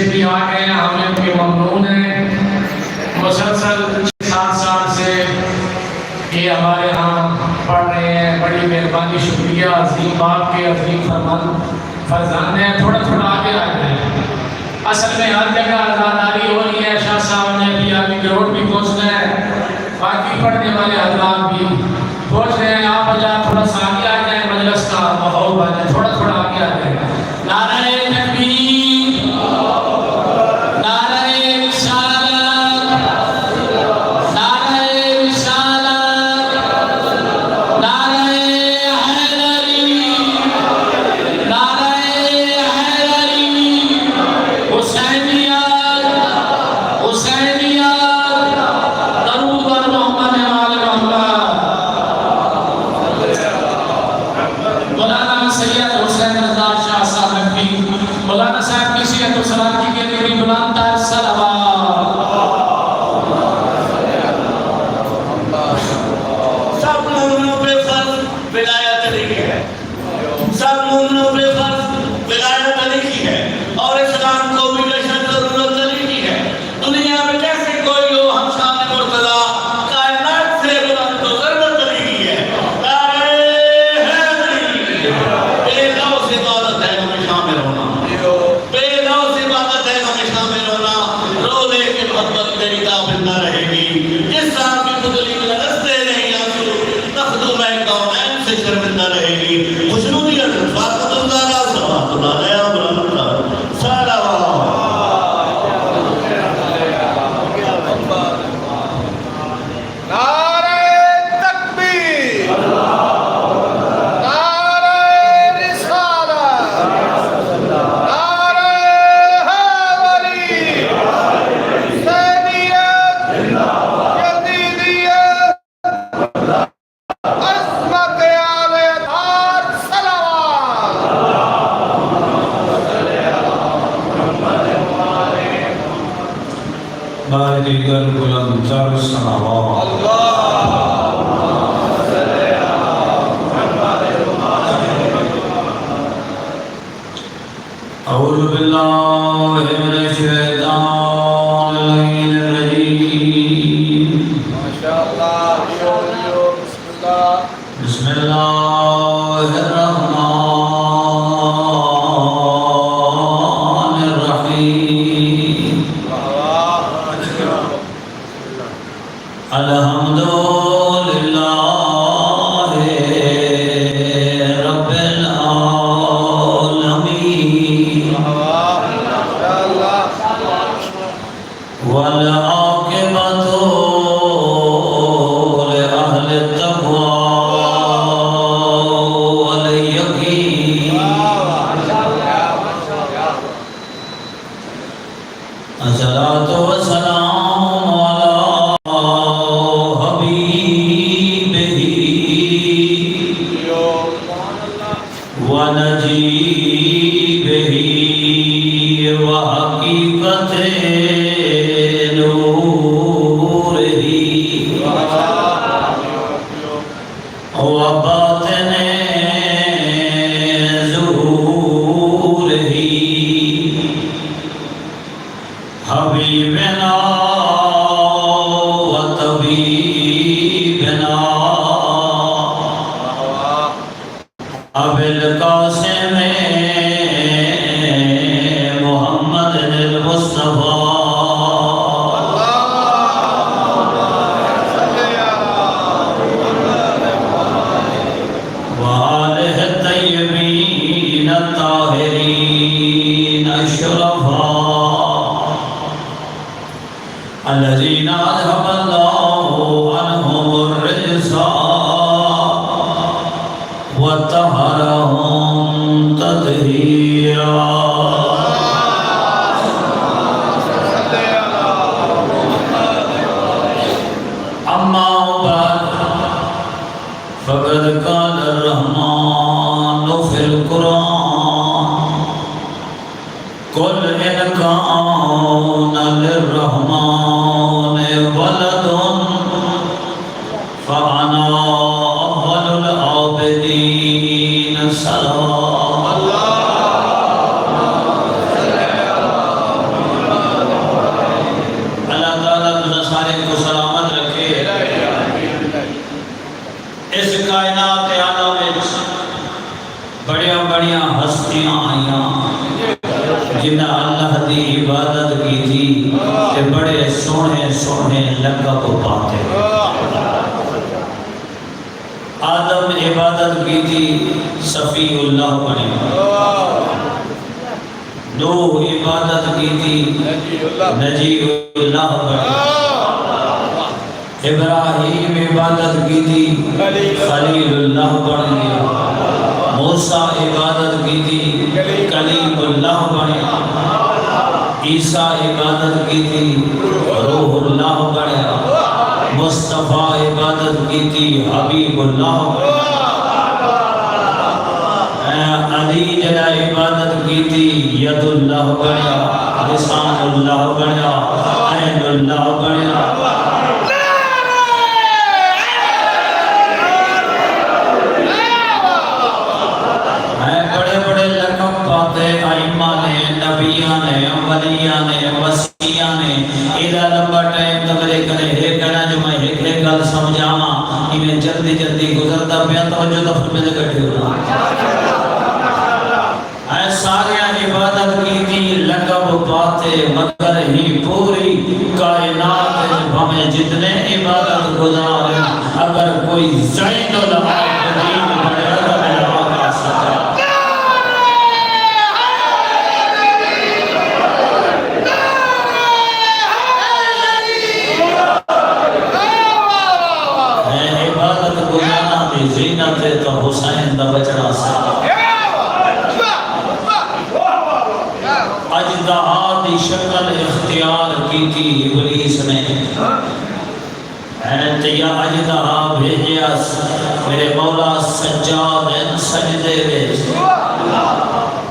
سے بھی آ گئے ہیں، ہم ان کے ممنون ہیں۔ مسلسل 7 سال سے یہ ہمارے ہاں پڑھ رہے ہیں، بڑی مہربانی، شکریہ۔ عظیم باپ کے عظیم فرزند ہیں، تھوڑا تھوڑا آگے آ گئے ہیں۔ اصل میں ہر جگہ آزاداری ہو رہی ہے، شاہ صاحب نے بھی آگے گروڑ بھی پہنچنا ہے، باقی پڑھنے والے حضرات بھی پہنچ رہے ہیں۔ آپ بجا تھوڑا سا آگے آ جائیں، مجلس کا ماحول بنے، تھوڑا تھوڑا آگے آ جائیں۔ نعرہ تکبیر، نعرہ رسالت، نعرہ رسالت، نعرہ حیدری، نعرہ حیدری، حسینیت، حسینیت، درود بر محمد آل محمد۔ مولانا سید حسین رضا شاہ صاحب نقوی، مولانا صاحب کی سیرت و سلامتی کے لیے بھی بلند تر صلوات۔ سب مومنوں پہ فرض ولایت علی کی ہے، سب مومنوں پہ فرض ولایت علی کی ہے، اور اسلام کو بھی بے شک ضرورت علی کی ہے۔ دنیا میں کیسے کوئی ہو ہم شان مرتضیٰ، کائنات سے بلند تو ضرورت علی کی ہے۔ نعرہ حیدری، بے لوث عبادت ہے ہمیں شامل ہونا، بے لوث عبادت ہے ہمیں شامل ہونا۔ روزے کی محبت تیری تابندہ رہے گی، جس طرح کی بدلی میں رستے نہیں آنسو، مخدوم کونین سے شرمندہ رہے گی۔ خوشنودیت فاطمۃ الزہرا صلوات اللہ علیہا برحمتہ صلوات۔ نعرہ تکبیر، نعرہ رسالت، نعرہ حیدری، حسینیت، یزیدیت، عصمت آل اطہار صلوات۔ بارے دیگر بلند تر صلوات۔ اعوذ باللہ من الشیطان الرجیم، ماشاءاللہ، بسم اللہ۔ بسم اللہ الرحمن الرحیم۔ الحمدللہ رب العالمین، والعاقبۃ لأہل التقوی والیقین۔ الصلاۃ والسلام علی حبیبہ ونجیبہ وحقیقت نورہ وباطن ظہورہ، حبیبنا وطبیبنا ابی القاسم محمد المصطفیٰ وآلہ الطیبین الطاہرین الشرفاء الذین اذهب اللہ عنہم الرجس وطہرہم تطہیرا۔ اما بعد فقد قال الرحمن فی القرآن قل ان کان للرحمن ولد فانا اول العابدین صلوات۔ اللہ دی عبادت کی تھی کہ بڑے سونے سونے لقب پاتے آدم عبادت کی تھی صفی اللہ بنے نوح عبادت کی تھی نجی اللہ بنے ابراہیم عبادت کی تھی خلیل اللہ بن گیا موسیٰ عبادت کی تھی کلیم اللہ بنے عیسیٰ عبادت کی تھی روح اللہ بنے مصطفیٰ عبادت کی تھی حبیب اللہ علی جلا عبادت کی تھی ید اللہ بنے لسان اللہ بنے عین اللہ بنے ائمہ نے نبیاں نے اولیاء نے وصیاں نے ایڈا لمبا ٹائم تو میرے کنے ہے کہنا جو میں ایک گل سمجھاواں انہیں جلدی جلدی گزرتا پیا توجہ تو پھر میں کٹھی ہونا اے سارے عبادت کی تھی لقب پاتے مگر ہی پوری کائنات ہمیں جتنے عبادت گزارے اگر کوئی زین العابدین بنے گا میرا آقا سچا زینت تو حسین دا بچڑا سا اجدہا دی شکل اختیار کی تھی ابلیس نے حیرت یا اجدہا بھیجیا میرے مولا سجاد سجدے دے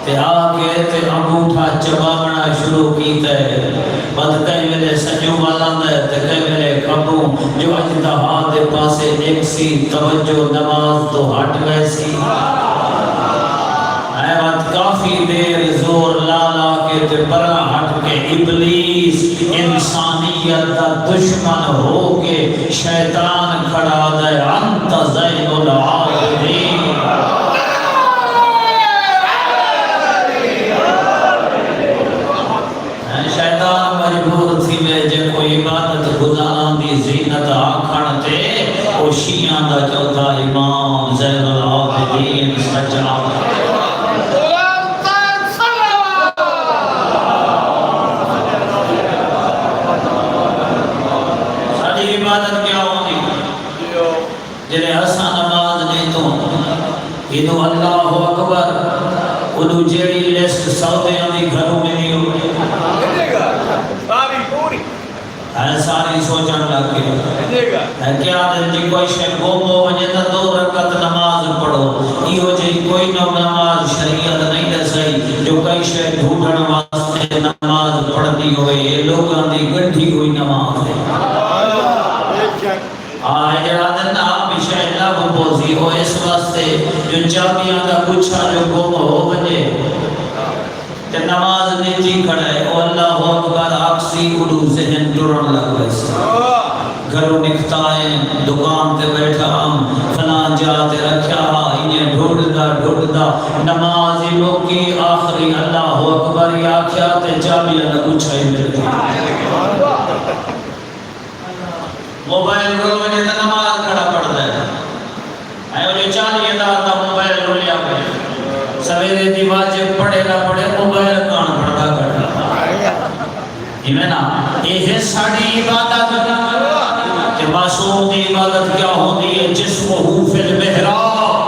تے آگے تے انگوٹھا چباونا شروع کیتا ہے بد کئی ویلے سجو مالند ہے تے کئی ویلے کبوں جو اجدہا دے پاسے ایک سی توجہ نماز تو ہٹ گئے سی اے وقت کافی دیر زور لالا کے تے برا ہٹ کے ابلیس انسانیت دا دشمن ہو کے شیطان کھڑا دے انت زین العابدین مجبور تھی میں جے کوئی عبادت گزاران دی زینت آکھن تے او شیعہ دا چوتھا امام زین العابدین سجا ساری عبادت کیا ہوگی جنہیں حسن نماز نہیں تو ادو اللہ اکبر ادو جیڑی لسٹ سعودیاں دی گھروں میں نہیں ہوگی ساری سوچن لگ گئے کیا دل جی کوئی شے گومو وجہ تا 2 رکعت نماز پڑھو ایو جی کوئی نماز شریعت نہیں دے سہی جو کئی شے ڈھونڈن واسطے نماز پڑھنی ہوئے یہ لوگاں دی گڈھی ہوئی نماز ہے جڑا دن آپ شے لب بوزی ہو اس واسطے جو چابیاں دا گچھا جو گم ہو وجے کہ نماز نیچی کھڑے او اللہ اکبر آکسی اڑو ذہن ٹرن لگ ویسے گھروں نکتا ہے دکان تے بیٹھا ہم فلان جاتے رکھیا انہیں ڈھوڑ دا نمازی لوگ کی آخری اللہ اکبر یا کیا تے چابی اللہ کچھائی مل گئی موبائل رول وجہ تے نماز کھڑا پڑ دے ایو جو 40,000 دا موبائل رولیا پہ سویرے دی واجب پڑھے نہ پڑھے موبائل کان پڑھا کرتا میں نا یہ ساری عبادت کہ معصوم دی عبادت کیا ہوتی ہے جسمہ فی المحراب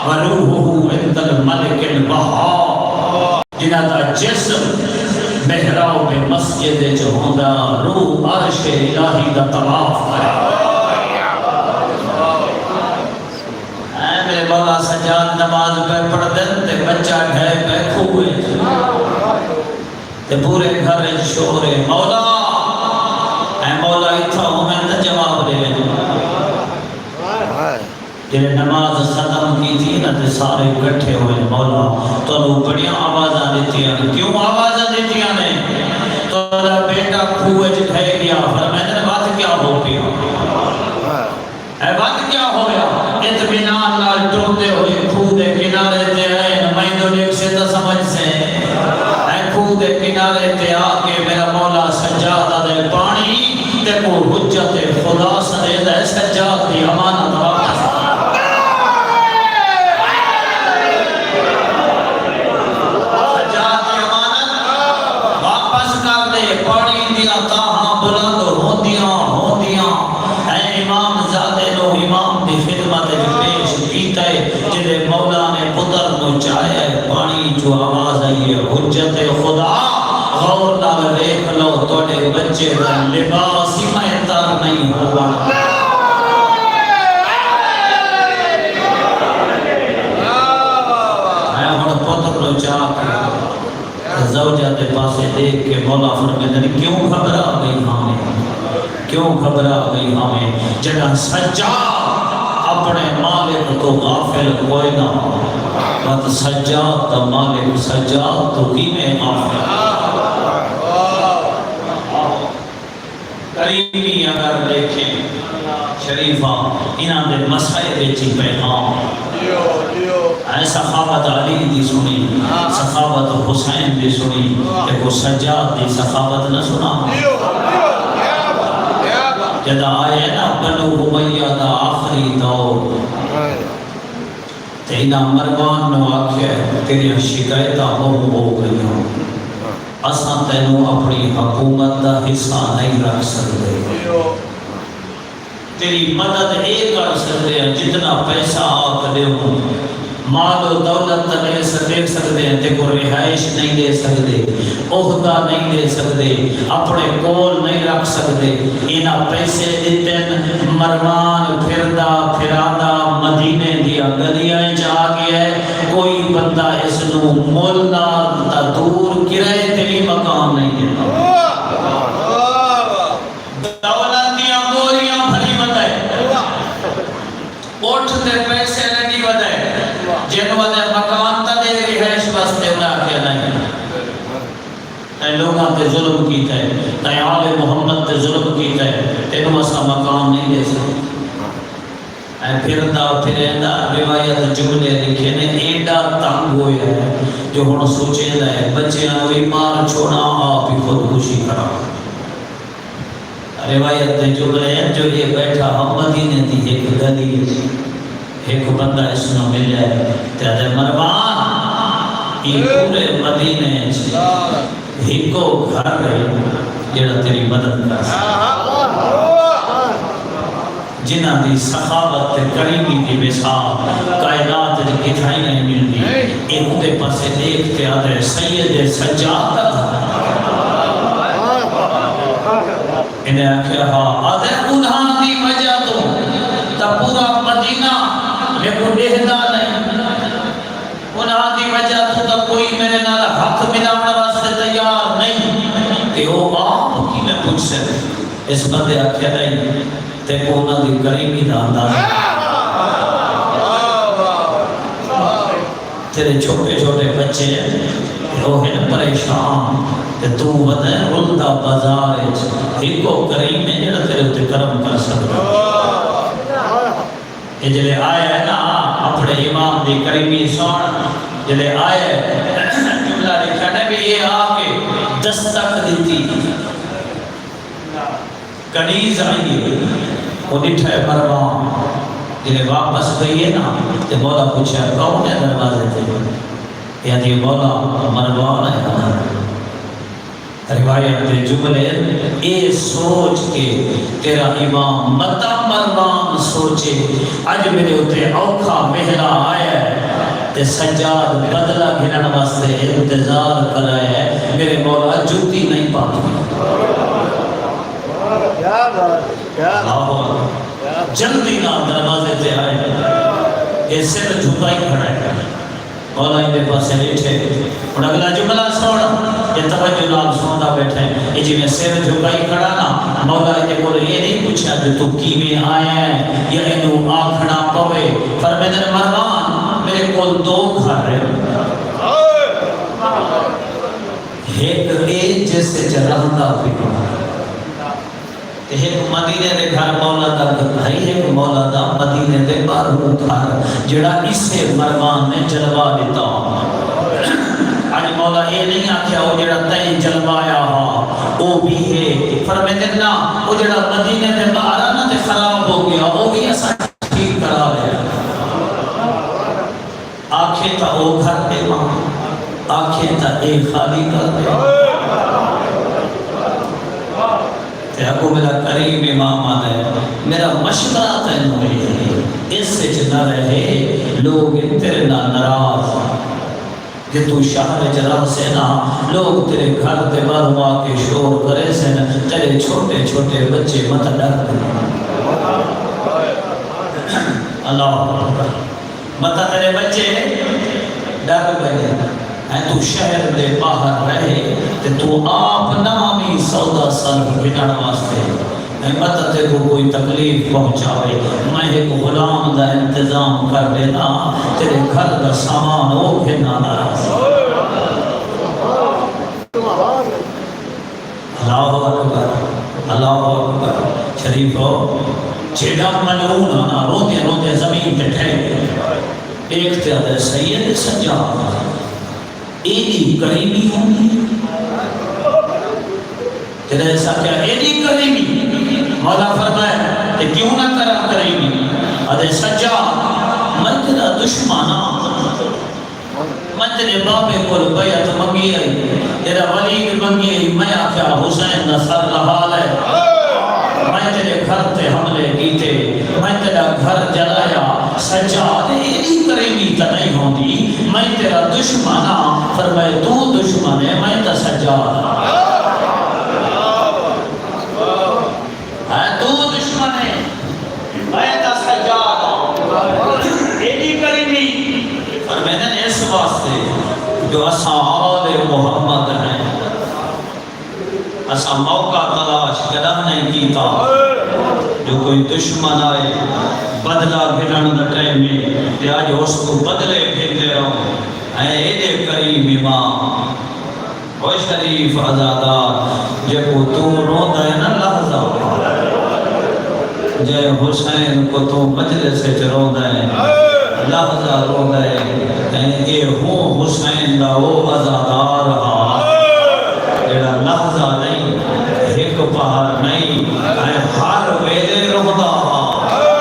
وروحہ عند الملک الوہاب جنہ دا جسم محراب مسجد جو ہوندہ روح عرش الہی دا طواف کرے میرے مولا سجاد نماز پہ پڑھ دن تے بچہ ڈھے پہ کھوئے تے پورے گھر شور مولا اے مولا اتھا ہوں میں نہ جواب دے جنہیں نماز ختم کی تھی نہ تے سارے اکٹھے ہوئے مولا تو انہوں بڑیاں آوازاں دیتی ہیں کیوں آوازاں دیتی ہیں تو بیٹا کھوئے جھے گیا فرمائے بات کیا ہو پیا اے بات کیا ہو گیا اطمینان لال ٹوٹے ہوئے کھو دے کنارے دے آئے نمائندوں نے ایک سے تو سمجھ سے دے کنارے تے آ کے میرا مولا سجادہ دے پانی تے کو حجت خدا سرے دے سجاد دی امانت واپس سجاد دی امانت واپس کر دے پانی دیا تاہاں بلند ہوندیاں اے امام زادے نو امام دی خدمت پیش کیتا ہے جدے مولا نے پتر نو چاہے پانی جو آواز آئی ہے حجت خدا غور نال دیکھ لو توڑے بچے دا لباس ہی میتر نہیں ہوا میں ہن پتر نو چاہ کے زوجہ دے پاسے دیکھ کے مولا فرمائے کیوں گھبرا گئی ہمیں جگہ سجا اپنے مالک تو غافل کوئی نہ بات سجاد تا مالک سجاد تو کی میں غافل قریبی اگر دیکھیں شریفہ انہاں دے مسائل بیچی پیغام اے سخاوت علی دی سنی سخاوت حسین دی سنی ایک سجاد دی سخاوت نہ سنا جدا آئے نا بنو امیہ دا آخری دور تینا مروان نو آکھے تیری شکایتہ ہو گئی ہوں اساں تینوں اپنی حکومت دا حصہ نہیں رکھ سکتے تیری مدد ایک کر سکتے ہیں جتنا پیسہ آکھ دے ہوں مال و دولت نہیں دیکھ سکتے ہیں تے کو رہائش نہیں دے سکتے عہدہ نہیں دے سکتے اپنے کول نہیں رکھ سکتے اینا پیسے دیتے مروان پھرادا مدینے دیا گلیاں جا گیا ہے کوئی بندہ اس نو مولنا تا دور کرائے تیری مقام نہیں دیتا دولت دیا گوریاں بھلی بتائے اٹھتے پیسے نہیں بتائے جنہوں نے مکان تا دے رہائش بستے انہاں کیا نہیں اے لوگاں تے ظلم کیتا ہے اے آل محمد تے ظلم کیتا ہے تینوں اسا مقام نہیں دے سکتے اے پھردا روایت جملے لکھے نے ایڈا تنگ ہویا ہے جو ہن سوچے ہے بچیاں وی مار چھوڑا آپ ہی خودکشی کرا روایت تے جملے ہیں جو یہ بیٹھا ہم مدینے دی ایک گلی ایک بندہ اس نے ملیا ہے تیادے مروان یہ پورے مدینے ہیکو گھر رہے جیڑا تیری مدد کر سکتا جنہ دی سخاوت تے قریبی دی مثال کائنات دی کتھائی نہیں ملتی ایک دے پاسے دیکھتے آدھے سید سجاد انہیں آکھیا آدھے انہاں دی وجہ تو تا پورا مدینہ میں کو دیہدہ نہیں انہاں دی وجہ تو کوئی میرے نال حق ملاونا واسطے تیار نہیں کہ وہ آپ کی میں پوچھ سے اس بندے آکھیا نہیں تے کو انہاں دی قریبی دا انداز تیرے چھوٹے چھوٹے بچے روحن پریشان کہ تو ودے رلدہ بازار ہیکو کریم میں جڑا تیرے تے کرم کر سکتا یہ جلے آئے ہے نا اپنے امام دی قریبی سون جلے آئے جملہ لکھا نے بھی یہ آکے دستک دیتی کنیز آئی وہ نٹھے مروان جلے واپس گئی ہے نا تے مولا پوچھا کون ہے دروازے تے یعنی مولا مروان ہے روایت دے جملے اے سوچ کے تیرا امام متا مروان سوچے آج میرے ہوتے اوکھا مہلا آیا ہے تے سجاد بدلہ گھنن واسطے انتظار کرایا ہے میرے مولا جوتی نہیں پاتی جلدی نہ دروازے تے آئے یہ سر جھکا ہی کھڑا ہے مولا ان دے پاسے بیٹھے اور اگلا جملہ سوڑا یہ توجہ نال سوندا بیٹھے یہ جی میں سر جھکائی کھڑا نا مولا ان دے کو یہ نہیں پوچھا کہ تو کی میں آیا ہے یا انو آنکھنا پوے فرمیدن مروان میرے کو دو گھر ہے ایک جیسے جلندہ پھر ایک مدینے دے گھر مولا دا گھائی ایک مولا دا مدینے دے باروں گھر جڑا اسے مروان نے جلوہ دیتا آج مولا مولا یہ نہیں آکھیا وہ جڑا تئیں جلوایا ہا وہ بھی ہے فرماتے نا وہ جڑا مدینے دے باہر نہ تے خراب ہو گیا وہ بھی اساں ٹھیک کرا لیا آنکھیں تا وہ گھر دے ماں آنکھیں تا اے خالی کر دے تے اگو میرا کریم امام آدھے میرا مشورہ تینوں ہے اس سے نہ رہے لوگ تیرے نہ ناراض کہ تو شہر جرا سے نہ لوگ تیرے گھر تے باہر آ کے شور کرے سے نہ تیرے چھوٹے چھوٹے بچے مت ڈر اللہ مت تیرے بچے ڈر گئے تو شہر دے باہر رہے تو آپ نامی سودا صرف بگڑ واسطے مت تے کو کوئی تکلیف پہنچاوے میں ایک غلام دا انتظام کر دینا تیرے گھر دا سامان وہ بھینا ناراض اللہ اکبر اللہ اکبر شریف ہو جیڑا ملعون آنا روتے روتے زمین پہ ٹھہر ایک تے آدھے سید سجاد ایدی قریبی ہونی جدہ ایسا کیا ایدی قریبی مولا فرمائے کہ کیوں نہ کرا قریبی آدھے سجاد میں تیرا دشمانا میں تیرے بابے کو بیعت منگی ہے تیرا ولی منگی ہے میں آکھیا حسین نصر لحال ہے میں تیرے گھر تے حملے کیتے میں تیرا گھر جلایا سجاد ایدی قریبی تا نہیں ہوندی میں تیرا دشمانا فرمائے تو دشمن ہے میں تا سجاد تو دشمن ہے میں تا سجاد ایدی قریبی فرمائے نے اس واسطے جو اساں آل محمد ہیں اساں موقع تلاش کدہ نہیں کیتا جو کوئی دشمن آئے بدلہ بھیڑن دا ٹائم میں تے آج اس کو بدلے بھیڑتے رہو اے ایدے قریب امام او شریف عزادار جے کو تو روندہ ہے نا لحظہ جے حسین کو تو مجلس سے روندہ ہے لحظہ روندہ ہے اے ہوں حسین دا وہ عزادار ہاں جیڑا لحظہ نہیں ایک پہر نہیں اے ہر ویلے روندہ ہاں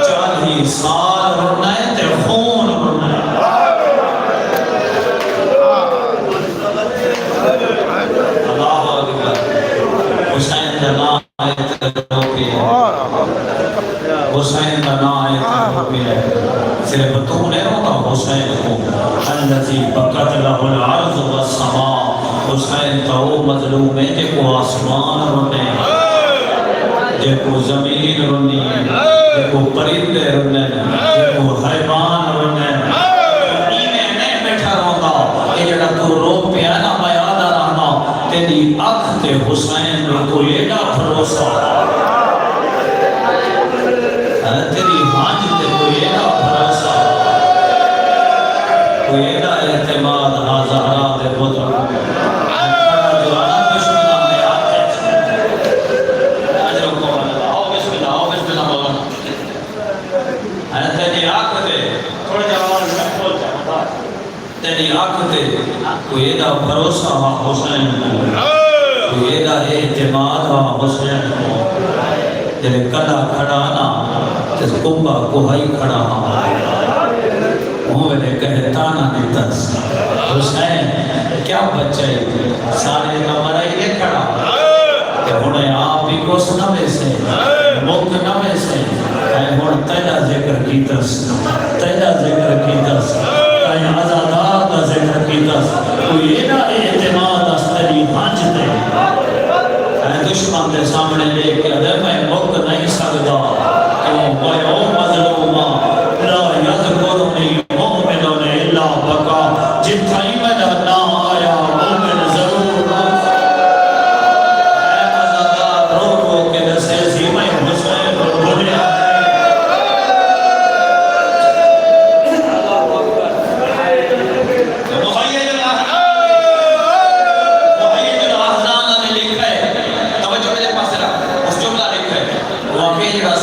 40 سال روندہ ہے تے خون روندہ ہے اللہ اکبر حسین دا نام آیت روکی ہے حسین دا نام آیت روکی ہے صرف تو نے روتا حسین کو الذی بکت لہ العرض والسماء حسین تا وہ مظلوم ہے جے کو آسمان رونے جے کو زمین رونے جے کو پرندے رونے جے کو حیوان رونے اینے نہیں بیٹھا روتا یہ جڑا تو رو پیا نا میں آدھا رہنا تیری اکھ تے حسین کو ایڈا بھروسہ تیری ہانج تے کوئی ایڈا بھروسہ کوئی ایڈا اعتماد آزارہ دے پتر تیری آنکھ تے کوئی ایڈا بھروسہ ہوا حسین کو کوئی ایڈا اعتماد ہوا حسین کو تیرے کلا کھڑانا تیس کمبا کوہائی کھڑا ہوا موے کہتا نہ دیتس حسین کیا بچے سارے نمرائی نے کھڑا کہ انہیں آپ ہی کو سنوے سے مک نوے سے کہ انہیں تیرا ذکر کیتس تیرا ذکر کیتس کہ عزادار کا ذکر کیتس کوئی اینا اعتماد استری ہانچ دے کہ دشمن دے سامنے لے کے دے میں مک نہیں سکتا کیوں کوئی او مظلومہ لا یذکرنی مؤمنون الا بکا جتھا ہی میرا نام آیا مومن ضرور اے عزادار رو رو کے دسے سی میں حسین کو بھولیا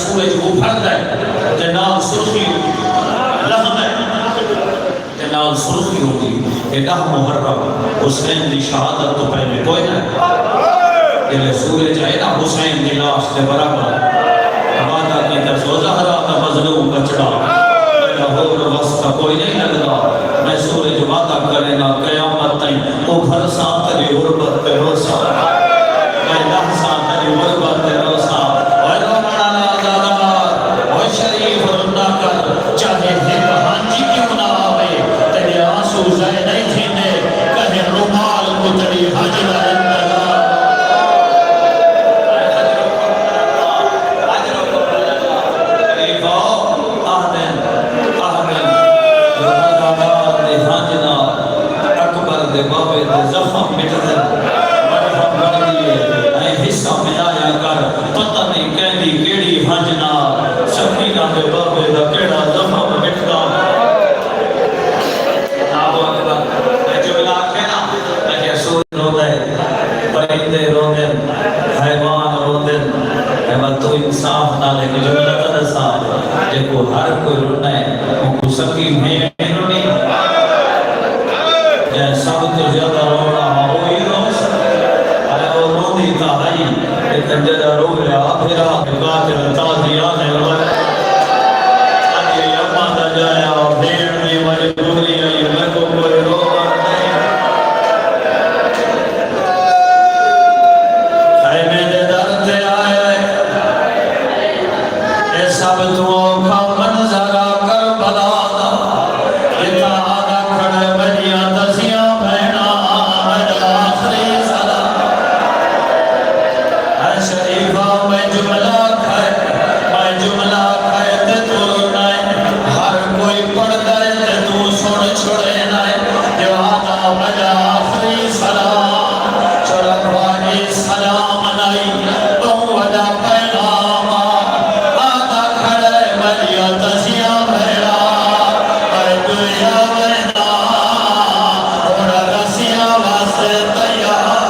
سورج کو پھرد ہے جناب سرخی لہم ہے جناب سرخی ہوگی کہ 10 محرم حسین دی شہادت تو پہلے کوئی نہ جلے سورج آئے نا حسین دی لاش دے برابر وعدہ کی ترسو زہرا تا مظلوم بچڑا میرا ہور وسطہ کوئی نہیں لگدا میں سورج وعدہ کرے نا قیامت تائیں او گھر سان تری غربت پہ روسا میں لحظہ تری غربت پہ روسا اے رومانا آزادار اے شریف رندہ کر چاہے ہر ہانجی کیوں نہ آوے تیرے آنسو زائے نہیں تھینے کہے رومال کو تری حجرہ انتظار بابے دے زخم مٹدن مرحب کر دیئے اے حصہ ملایا کر پتہ نہیں کہنی کیڑی ہنجنا سکینہ دے بابے دا کیڑا زخم مٹدا آبو اکبر میں جملہ کہنا کہ سور رو دے پرندے رو دے حیوان رو دے اے تو انصاف نہ لے کہ جملہ تدسا جے کو ہر کوئی رونا ہے وہ کو سکین میں رونی سب تو زیادہ رونا ہوئی روس ارے وہ رونی تا ہائی لیکن جدہ رو لیا پھرا قاتل تازیانے لگا آجی اپا دا جایا بھیڑ میں مجبوری آئی لگو کوئی رو نہیں خیمے دے درد آئے اے سب تو کا منظرہ کر بلا دا اتنا آدھا کھڑے بجیاں دسیاں شریفہ میں جملہ کھائے تے تو نائے ہر کوئی پڑھ دائے تے تو سن چھڑے نائے جو آدھا بجا آخری سلام چرکوانی سلام نائی تو وجہ پیغام آدھا کھڑے بجیا دسیاں بھیڑا پر دنیا بہنا اور رسیاں واسے تیار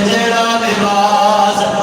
جیڑا لباس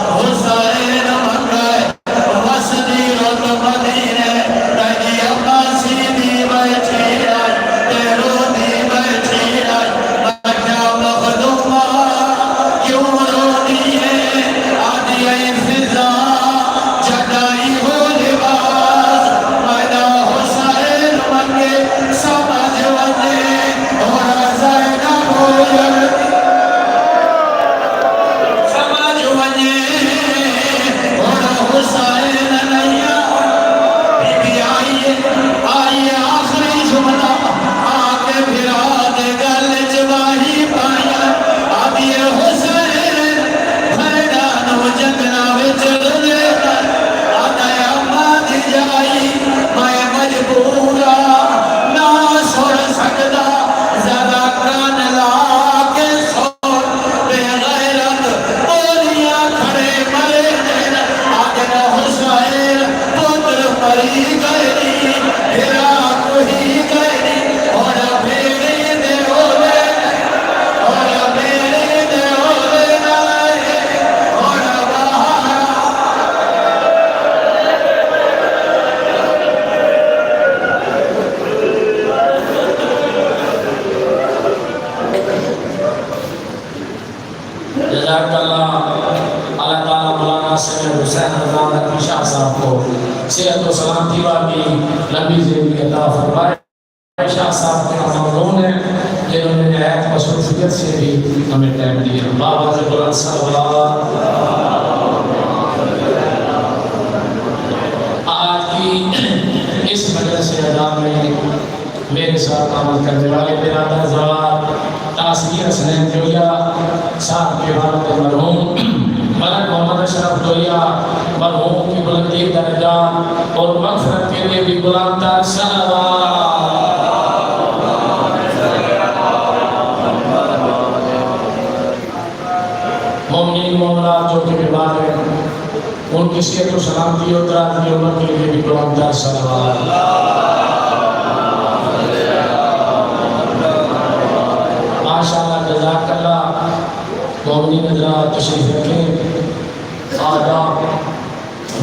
جزاک اللہ تعالیٰ مولانا سید حسین رضا نقوی شاہ صاحب کو صحت و سلامتی والی لمبی زندگی عطا فرمائے۔ شاہ صاحب کے ممنون ہیں جنہوں نے نہایت مصروفیت سے بھی ہمیں ٹائم دیا۔ بابا سے بلند صلوات۔ آج کی اس مجلس ادا میں میرے ساتھ عمل کرنے والے برادر زوار تاثیر حسین جویا صاحب کے والد مرحوم ملک محمد اشرف جویا مرحوم کی بلندی درجہ اور مغفرت کے لیے بھی بلند تر صلوات۔ مومنین مومنات جو کہ بیمار ہیں ان کی صحت و سلامتی اور دراز عمر کے لیے بھی بلند تر صلوات۔ ماشاءاللہ جزاک اللہ۔ مومنین حضرات تشریف رکھیں۔ آداب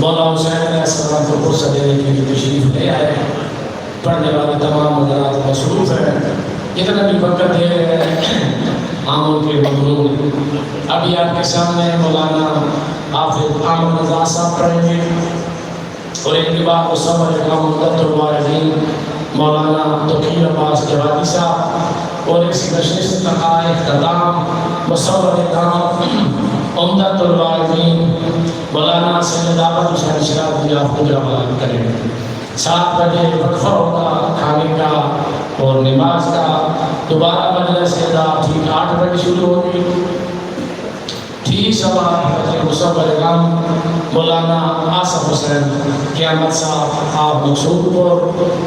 مولا حسین علیہ السلام کو فرصت دینے کے لیے تشریف لے آئے۔ پڑھنے والے تمام حضرات مصروف ہیں، اتنا بھی وقت دے رہے ہیں عامل کے ممنون۔ ابھی آپ کے سامنے مولانا حافظ عامر رضا صاحب پڑھیں گے اور ان کے بعد مصور اکرام مدت الوالدین مولانا توقیر عباس جوادی صاحب اور اس نشست کا اختتام مصور اکرام عمدت الوالدین مولانا سید احمد حسین شرافی یعقوب بیان کریں گے۔ 7 بجے وقفہ ہوگا کھانے کا اور نماز کا۔ دوبارہ مجلس ادا ٹھیک 8 بجے شروع ہوگی۔ ٹھیک 8:15 مصور اکرام مولانا آصف حسین قیامت صاحب آپ مقصود پور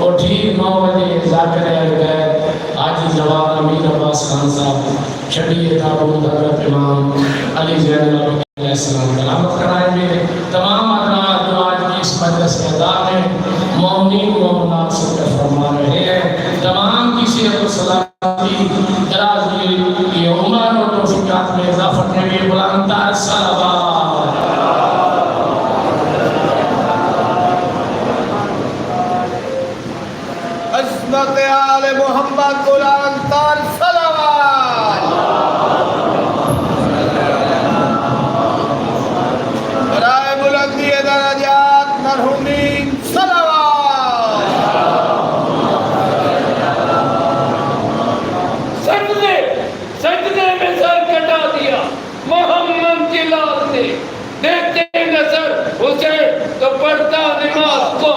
اور ٹھیک 9 بجے ذاکر اہل بیت حاجی جواد امین عباس خان صاحب شبیہ تابوت حضرت امام علی زین العابدین علیہ السلام تلاوت کرائیں گے۔ تمام حضرات جو آج کی اس مجلس ادا میں مومنین مومنات سے فرما رہے ہیں، تمام کی صحت و سلامتی درازی کی عمر اور توفیقات میں اضافہ کرنے کے بلند تر صلوات۔ عظمت آل محمد بلند تر صلوات۔ برائے بلندی درجات مرحومین صلوات۔ سجدے میں سر کٹا دیا محمد کی لال نے، دیکھتے نظر حسین تو پڑھتا نماز کو۔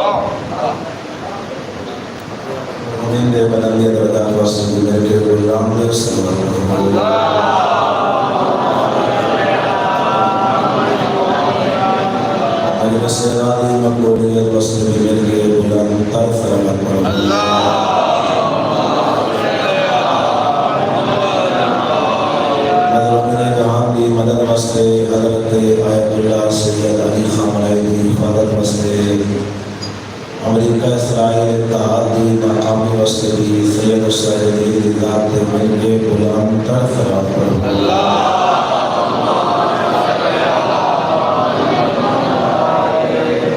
دے بلندی درجات واسطے میرے کے غلام دے صلی اللہ علیہ وسلم۔ مجلس ارادی مقبولیت واسطے میرے کے غلام تر فرمت اللہ۔ مدد واسطے حضرت آیت اللہ سید علی خان ملائی کی حفاظت واسطے امریکہ اسرائیل اتحادی ناکامی واسطے بھی سید السید ذات مل کے غلام تر فرمت اللہ۔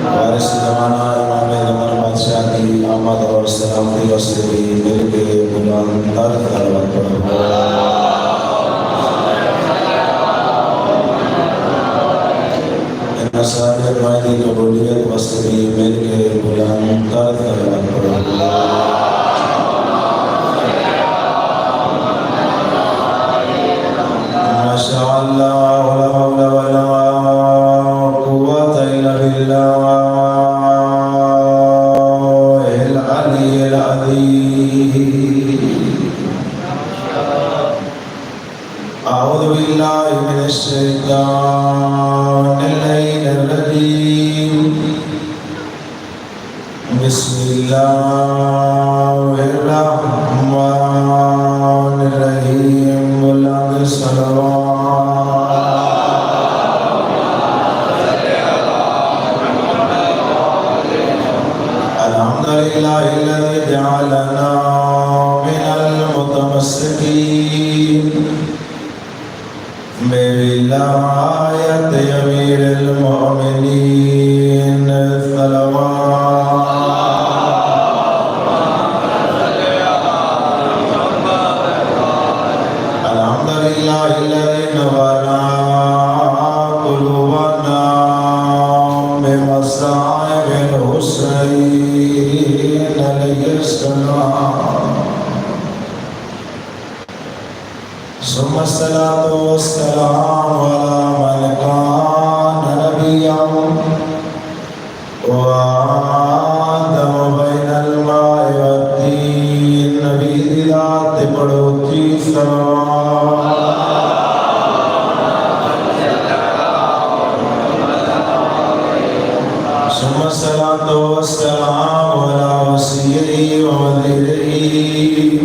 وارث زمانہ امام زمان بادشاہ کی آمد اور سلامتی واسطے بھی مل کے غلام تر فرمت اللہ۔ نصارت مائدی قبولیت واسطے بھی مل کے غلام تر فرمت اللہ۔ ماشاءاللہ ولا حول ولا قوة الا باللہ العلی العظیم۔ اعوذ باللہ من الشیطان اللعین الرجیم۔ بسم اللہ الرحمن الرحیم۔ بلند صلوات۔ بمصائب الحسين عليه السلام ثم الصلاة والسلام على من كان نبيا وآدم بين الماء والدين نبی ذات پڑھوتی صلوات ثم الصلاة والسلام على وصيه ووزيره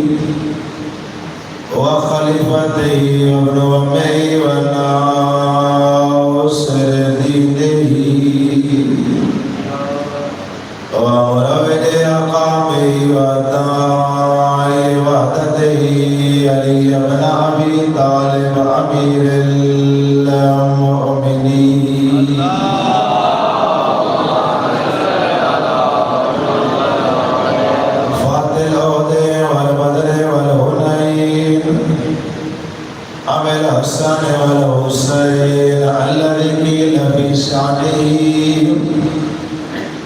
وخليفته وابن أمه وناصر دينه ومرود أقامه وداعي وحدته علي بن أبي طالب أمير المؤمنين فاتح العهد والبدر والهنين أبي الحسن والحسين الذي قيل في شأنه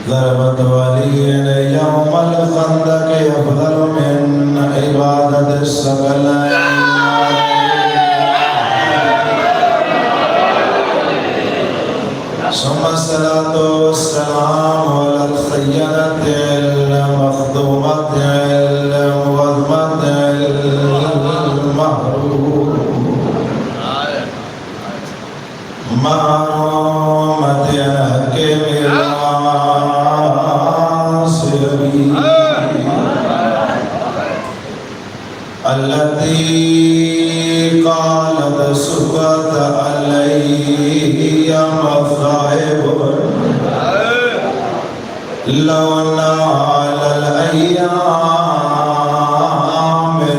ضربت وليا يوم الخندق أفضل من عبادة الثقلين ثم الصلاة والسلام على الخيرة المخدومة الموضمة المحرومة الحكيم التي قالت سبت علي مصائب لو على الأيام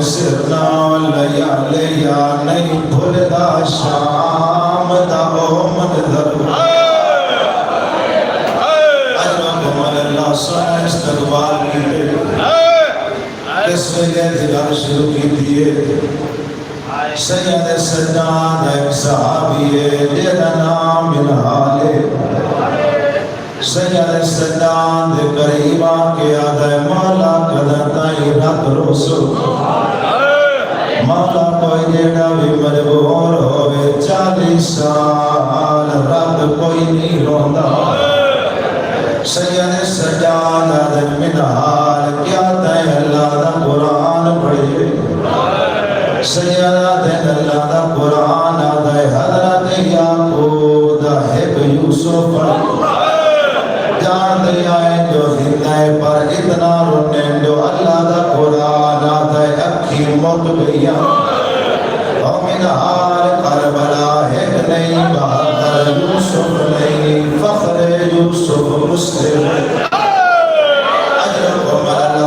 سرنا لياليا نہیں بھولدا شام دا منظر اجرکم اللہ سن استقبال کی اس وجہ دیدار شروع کی دیئے سید سجاد ایک صحابی ہے جیدہ نام منحال ہے سید سجاد قریبا کے آدھے مالا قدرتائی رات روسو مالا کوئی جیڑا بھی مجبور ہوئے 40 سال رات کوئی نہیں روندہ سید سجاد آدھے منحال کیا تے اللہ دا قرآن پڑھے سید آدھے اللہ دا قرآن آدھے حضرت یعقوب دا حب یوسف پڑھے جان دریائے جو زندہ پر اتنا رونے جو اللہ دا قرآن آدھے اکھی موت گیا اور منحال کربلا حب نہیں بہتر یوسف نہیں فخر یوسف مسلم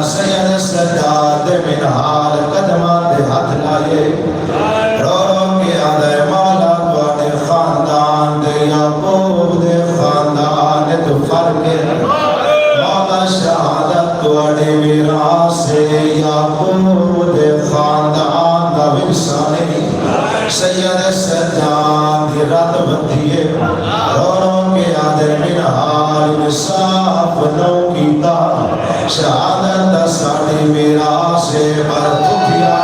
سید سجاد منحال قدمات ہاتھ لائے رو رو کے آدھے مولا توڑے خاندان دے یعقوب دے خاندان تو فرق مولا شہادت توڑے میراث یعقوب دے خاندان دا ورثہ سید سجاد رات بندیے رو رو کے آدھے منحال انصاف نو کیتا شہادت ساڑی میراث پر دکھیا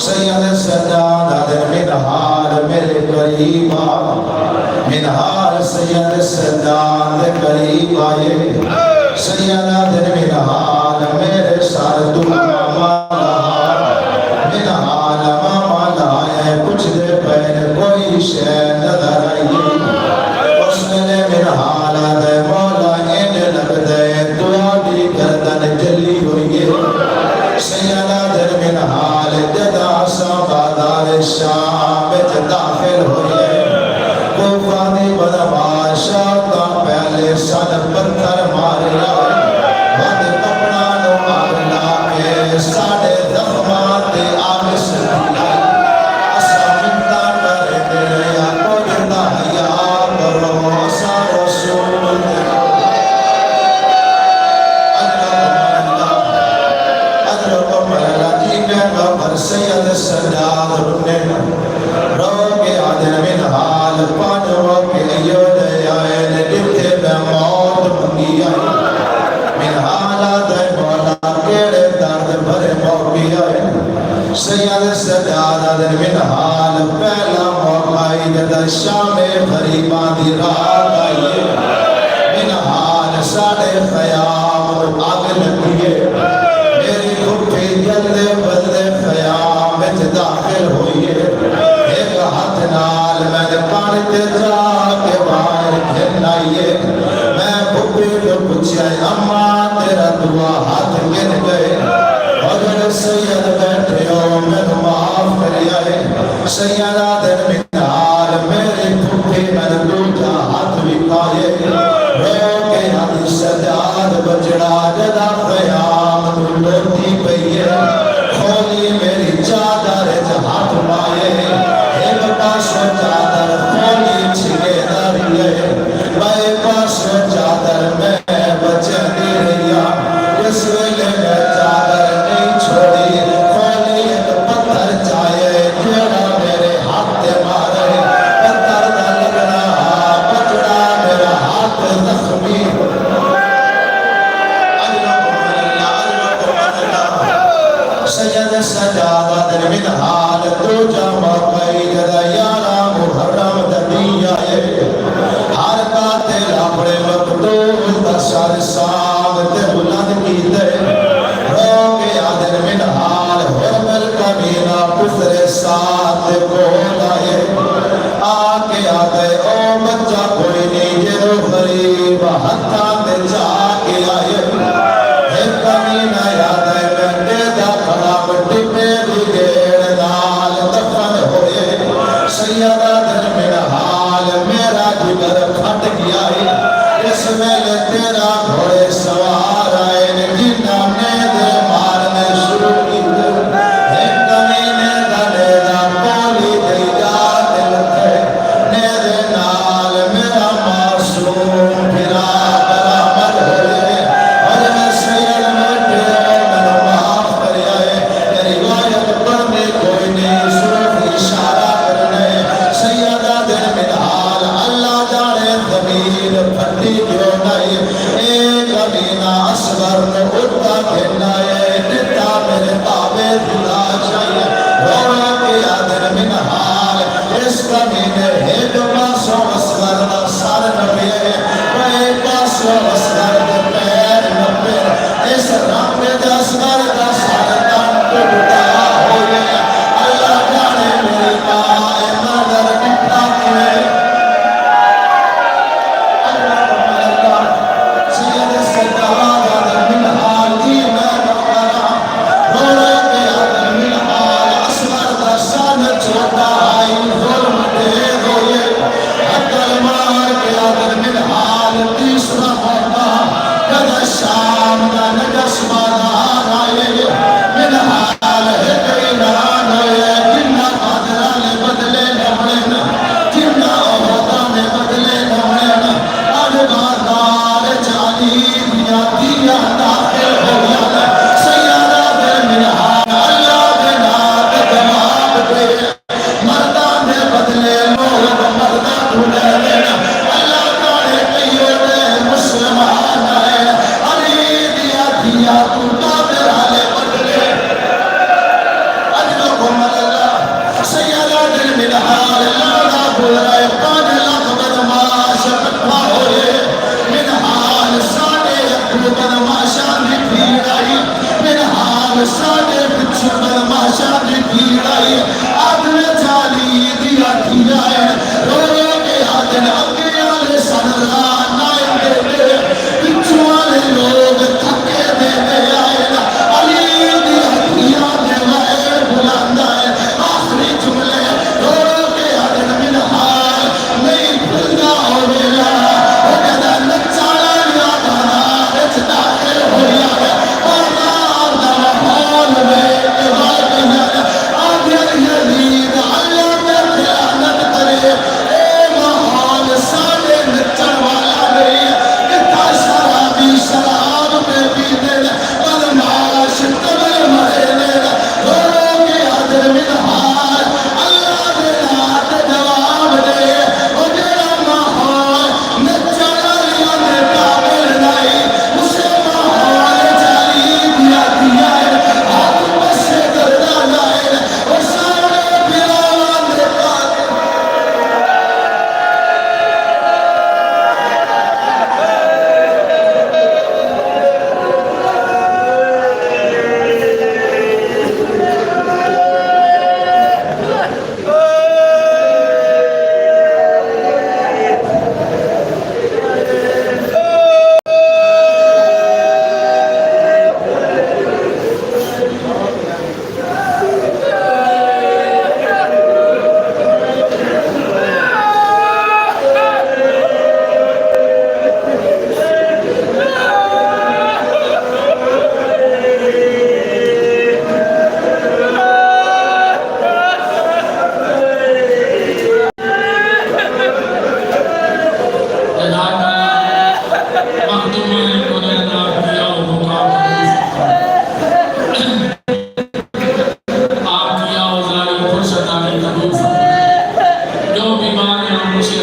سید سجاد منحال میرے قریبا منحال سید سجاد قریب آئے سیدہ دن منحال میرے سار دعا مالا منحال ماما لائے کچھ دے پہن کوئی شے نظر آئیے اس نے منحال دے مولا ان لگ دے دعا دی گردن جلی ہوئیے سیدہ دن منحال جدا سابادار شام داخل ہوئے کوفانی بدماشا کا پہلے سن پتھر ماریا بند کپڑا نو مارلا کے ساڑے زخمات آگ سدیا اسا منتا کرے دے یا میں غریباں دی رات آئیے منہان ساڑے خیام آگ لگیے میری کھٹی جلدے بلدے خیام میں داخل ہوئیے ایک ہاتھ نال میں پانی تے جا کے باہر گھنائیے میں پھپی کو پوچھا اماں تیرا دعا ہاتھ گر گئے اگر سید بیٹھے ہو میں معاف کریا ہے سیدہ دن منال میری پھپی میں دوجا ہاتھ بکھائے رو کے ہاتھ سجاد بجڑا جدا خیام تو لوٹی پئیے کھولی میری چادر ہاتھ پائے ایک پاسو چادر کھولی چھگے دریے بائے پاسو چادر میں بچے دی رہیا اس ویلے میں چادر نہیں چھوڑی کھولی ایک پتھر چاہے جڑا میرے ہاتھ ماں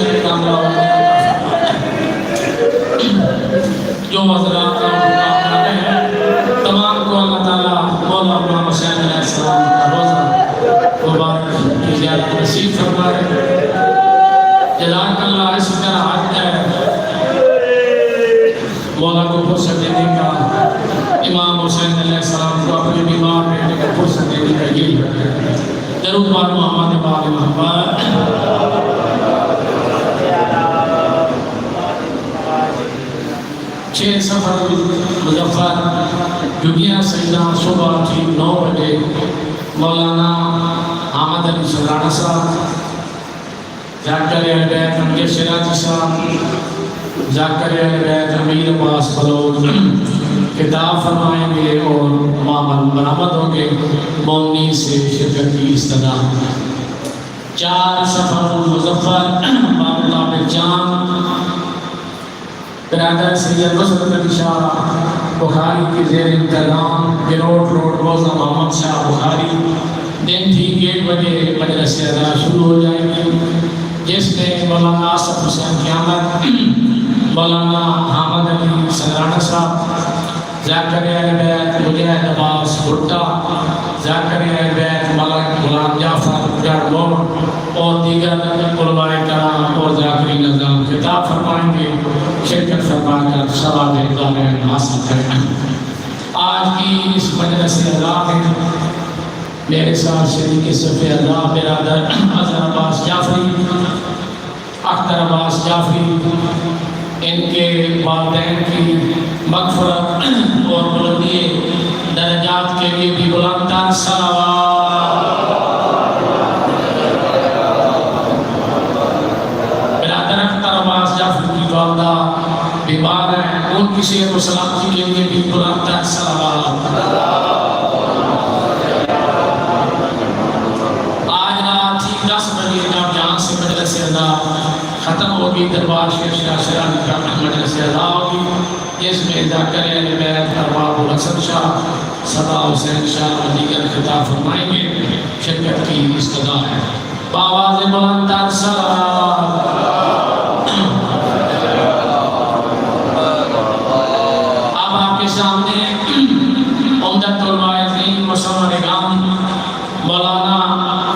میں کامیاب جو حضرات کا مقام کر رہے ہیں تمام کو اللہ تعالیٰ مولا امام حسین علیہ السلام کا روزہ مبارک کی زیارت نصیب فرمائے. جزاک اللہ. اس طرح حق ہے مولا کو فرصت دینے کا, امام حسین علیہ السلام کو اپنے بیمار بیٹے کو فرصت دینے کا یہ ہے. درود بار محمد بار محمد. چھ سفر مظفر دنیا سیدہ صبح ٹھیک 9 بجے مولانا حامد علی سرانا صاحب, ذاکر اہل بیت امجد شیرازی صاحب, ذاکر اہل بیت امیر عباس بلوچ خطاب فرمائیں گے اور معامل برآمد ہوں گے. مومنی سے شرکت کی استدا. 4 سفر مظفر بابلہ جان برادر سید نصرت علی شاہ بخاری کی زیر انتظام گروٹ روڈ روزہ محمد شاہ بخاری. دن ٹھیک 1 بجے مجلس ادا شروع ہو جائے گی, جس میں مولانا آصف حسین قیامت, مولانا حامد علی سرانا صاحب, ذاکر اہل بیت مجاہد عباس بھٹا, ذاکر اہل بیت ملک غلام جعفر جڑ موڑ اور دیگر علماء کرام اور ذاکری نظام خطاب فرمائیں گے. شرکت فرما کر ثواب دارین حاصل کریں. آج کی اس مجلس ادا میں میرے ساتھ شریک صف ادا برادر اظہر عباس جعفری, اختر عباس جعفری, ان کے والدین کی مغفرت اور بلندی درجات کے لیے بھی بلند تر صلوات. برادر اختر عباس جعفری کی والدہ بیمار ہیں, ان کی صحت و سلامتی کے لیے بھی بلند تر صلوات. آج رات ٹھیک 10 بجے جب جہاں سے مجلس ادا ختم ہوگی دربار شیخ شاہ شیرازی کا مجلس ادا ہوگی, جس میں ذاکر اہل بیت ارباب الحسن شاہ, صدا حسین شاہ اور دیگر خطاب فرمائیں گے. شرکت کی استدا ہے. بآواز بلند تر صلوات. اب آپ کے سامنے عمدۃ علماء دین مسلمان گام مولانا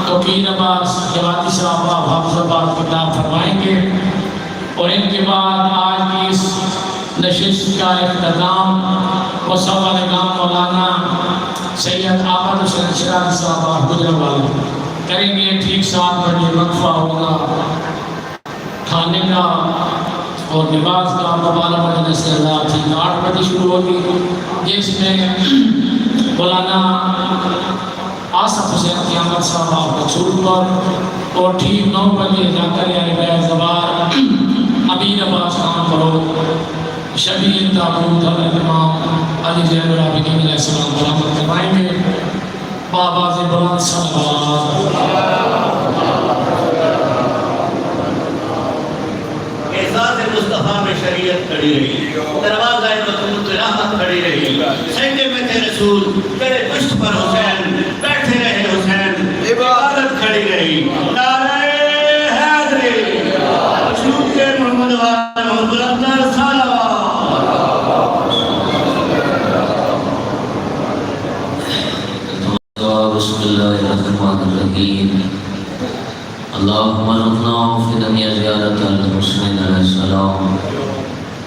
توقیر عباس جواتی صاحب آپ حافظ آباد کتاب فرمائیں گے, اور ان کے بعد آج کی اس نشست کا اختتام مصور گام مولانا سید عابد حسین شیرازی صاحب گجرانوالہ کریں گے. ٹھیک 7 بجے وقفہ ہوگا کھانے کا اور نماز کا. مولانا مجلس اللہ ٹھیک 8 بجے شروع ہوگی, جس میں مولانا آصف حسین قیامت صاحب آپ مقصود پر, اور ٹھیک 9 بجے ذاکر اہل بیت زبار امیر عباس خان بلوچ شبیر تابوت حضرت امام علی زین العابدین علیہ السلام برآمد کروائیں گے. بآواز بلند صلوات. اعزاز مصطفیٰ میں شریعت کھڑی رہی, دروازہ مطلوب راحت کھڑی رہی, سجدے میں تھے رسول, تیرے پشت پر حسین, بیٹھے رہے حسین, عبادت کھڑی رہی. نعرہ حیدری, مشروط کے محمد والے محمد اندر صلوات. بسم اللہ الرحمن الرحیم. اللہم ارزقنا فی الدنیا زیارت الحسین علیہ السلام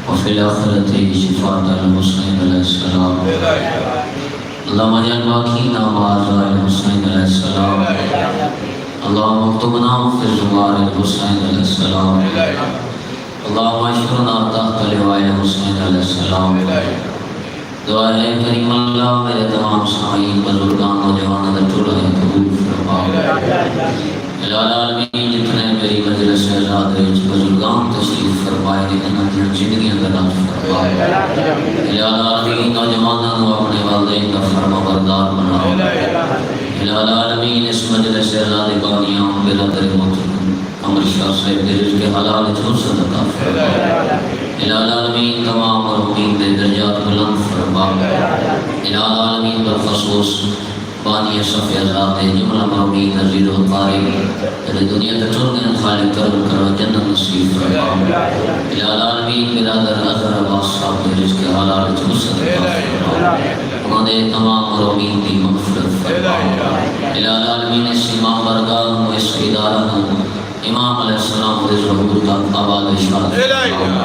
وفی الآخرت شفاعت الحسین علیہ السلام. اللہم اجعل باقینا مع الحسین علیہ السلام. اللہم اکتبنا فی زمار الحسین علیہ السلام. اللہم اشرنا تحت لواء الحسین علیہ السلام. دعا ہے کریم اللہ میرے تمام سامعین بزرگان نوجوان ٹولا ہے قبول فرما. العالمین جتنے میری مجلس آزاد بزرگان تشریف فرمائے گے انہوں کی زندگیاں کا فرمائے. العالمین نوجوانوں اپنے والدین کا فرما بردار بناؤ. العالمین اس مجلس آزاد بانیاں برادر محترم امر شاہ صاحب کے رزق حلال فرصت عطا فرما. العالمین تمام مرحومین کے درجات بلند فرما. العالمین بالخصوص بانی صفی عذاب دے جملہ مرمین نزید و طارق تیرے دنیا کے ٹرگن خالق کرم کرو جنت نصیب فرما العالمین برادر اظہر عباس صاحب کے رزق حلال جمسد فرما انہوں نے تمام مرمین دی مغفرت فرما العالمین اس امام برگاہ و اس ادارہ امام علیہ السلام دے ظہور کا آباد اشارت فرما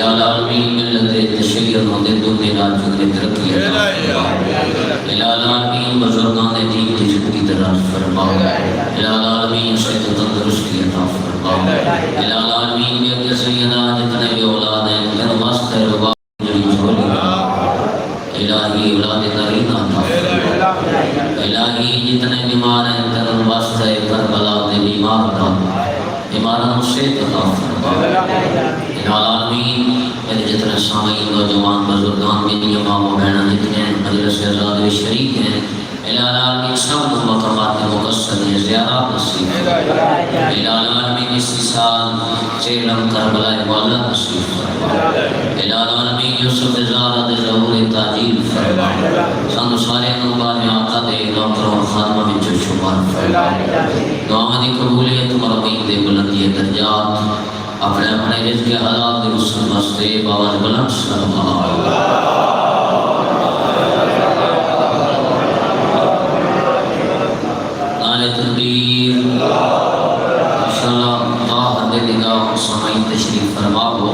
العالمین ملت تشریعت و دے دنیا نال چکر ترقی العالمین بزرگان دین کی زندگی دراز فرما العالمین صحت و تندرستی عطا فرما العالمین میرے سیدنا جتنے بھی اولاد ہیں میرے واسطے ربا جڑی جھولی الہی اولاد نرین عطا فرما الہی جتنے بیمار ہیں تیرے واسطے کربلا دے بیمار کا بیماروں سے عطا فرما العالمین میرے جتنے سامعین نوجوان بزرگان میری امام و بہناں جتنے مجلس آزاد و شریک ہیں العالمین سب کو مقامات مقصد ہیں زیارات نصیب العالمین اسی سال چیلم کربلا مولا نصیب فرما العالمین یوسف زارہ دے ظہور تاجیل فرما سانو سارے نوبان میں آقا دے نوکر و خادمہ میں جو شمار فرما دعا دی قبولیت مرمین دے بلندی درجات اپنے اپنے رزق حالات دے رسل مستے باوان بلند صلوات تقدیر انشاءاللہ اللہ دے نگاہ سمائی تشریف فرما ہو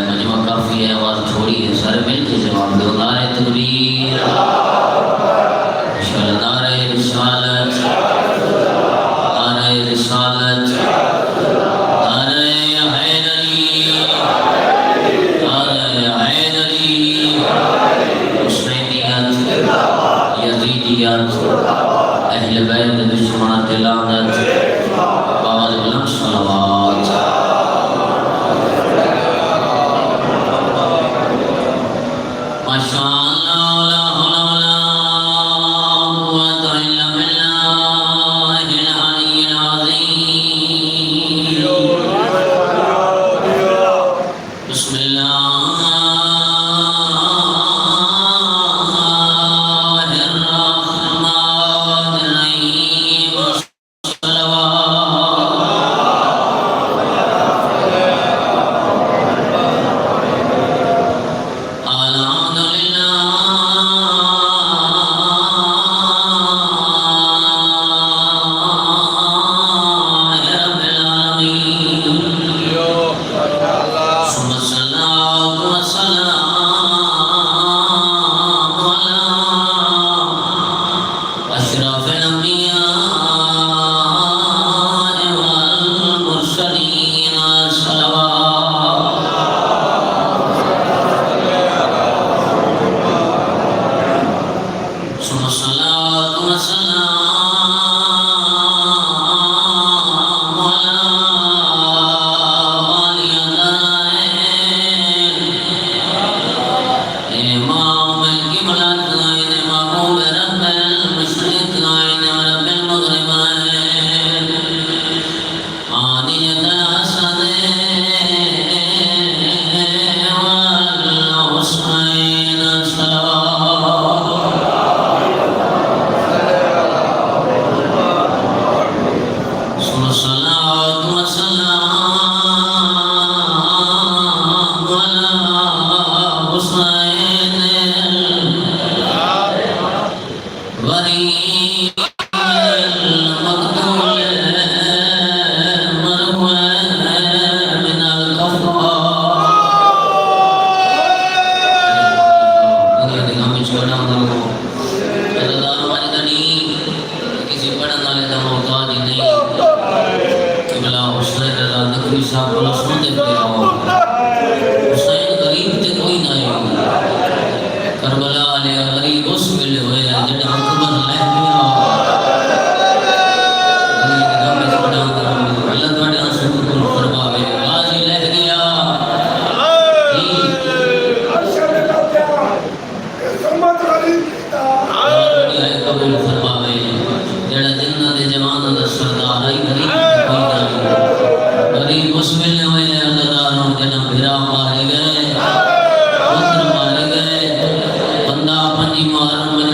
مجمع کافی ہے آواز تھوڑی ہے سارے مل کے جواب دو نعرہ تکبیر انشاءاللہ نعرہ رسالت نعرہ رسالت نعرہ حیدری نعرہ حیدری حسینیت یزیدیت اہل بیت دشمنات لعنت باوال بلند صلوات ماشاءاللہ لا حول ولا قوة الا بالله العلی العظیم بسم اللہ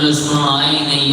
مجلس میں آئے نہیں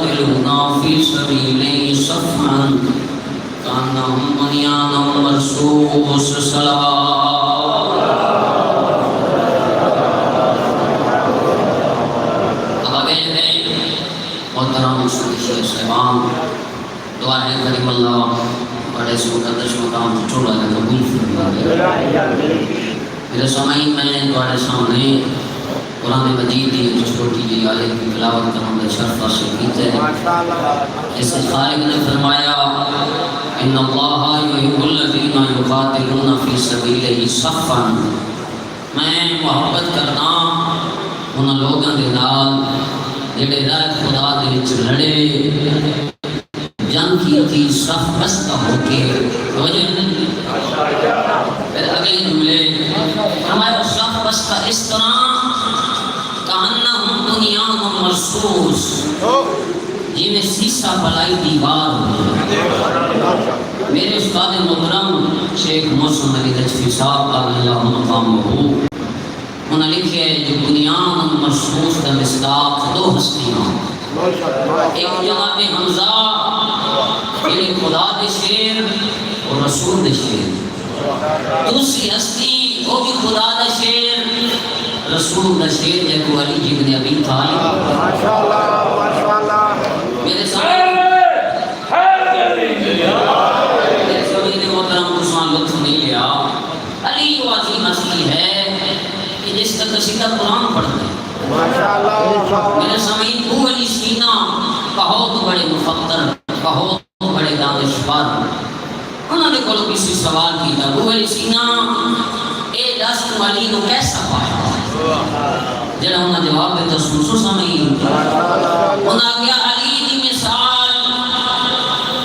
يقاتلون في سبيله صفا كأنهم بنيان مرصوص صلوات محترم شیخ صاحبان دعا ہے کریم اللہ بڑے سے مقدس مقام چھوڑا ہے قبول فرمائے میرے سامعین میں تمہارے سامنے قرآن مجید کی چھوٹی جی آیت کی تلاوت کرنے کا شرف حاصل کیتے ہیں اس خالق نے فرمایا ان اللہ یحب الذین یقاتلون فی سبیلہ صفا میں محبت کرنا ان لوگوں کے نال جڑے راہ خدا دے وچ لڑے جنگ کی تھی صف بستہ ہو کے پھر اگلے جملے فرمایا صف بستہ اس طرح کہنہم بنیان مرصوص جی میں سیسا بلائی دیوار ہو میرے استاد محترم شیخ محسن علی نجفی صاحب اللہ مقامہ انہوں نے لکھے جو بنیان مرصوص کا مصداق دو ہستیاں ایک جناب حمزہ یعنی خدا دے شیر اور رسول دے شیر دوسری ہستی وہ بھی خدا دے شیر رسول دے شیر جیکو علی ابن ابی طالب میرے سامنے محترم قرآن لطف نہیں لیا علی وہ عظیم ہستی ہے جس کا قصیدہ قرآن پڑھتے ہیں میرے سامعین ابو علی سینا بہت بڑے مفکر بہت بڑے دانشور انہوں نے کوئی کسی سوال کیا ابو علی سینا اے دس علی کو کیسا پایا جڑا انہوں نے جواب دیتا سنسو سامعین انہوں نے کہا علی دی مثال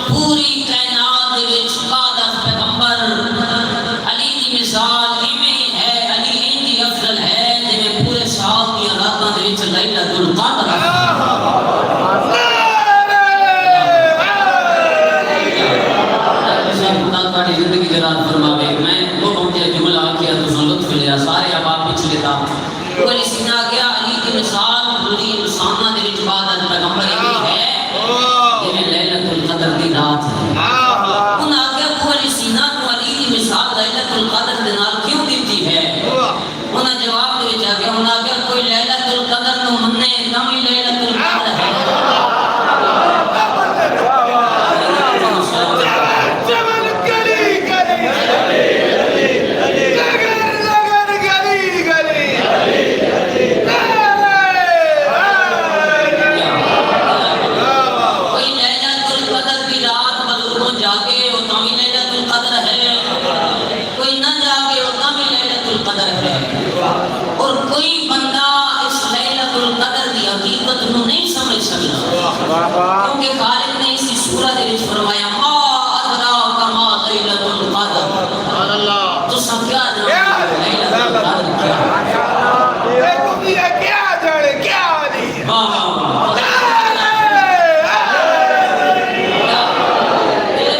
پوری کائنات دے وچ بعد از پیغمبر علی دی مثال لیلۃ القدر تاری زندگی جلال فرماوے میں وہ پہنچے جملہ کیا تو لطف لیا سارے اب آپ پچھلے تھا وہ علی سینا کیا علی کی مثال پوری انسانہ دے وچ بعد از پیغمبر یہ ہے کہ لیلۃ القدر دی رات ہے انہاں آگیا وہ علی سینا کو علی کی مثال لیلۃ القدر دے نال کیوں دیتی ہے انہاں جواب دے وچ آگیا انہاں آگیا کوئی لیلۃ القدر نو مننے نامی لیلۃ القدر ہے کیونکہ خالق نے اسی سورت وچ فرمایا ما ادراک ما لیلۃ القدر تو سب کیا جانتے لیلۃ القدر کیا جانے کیا نہیں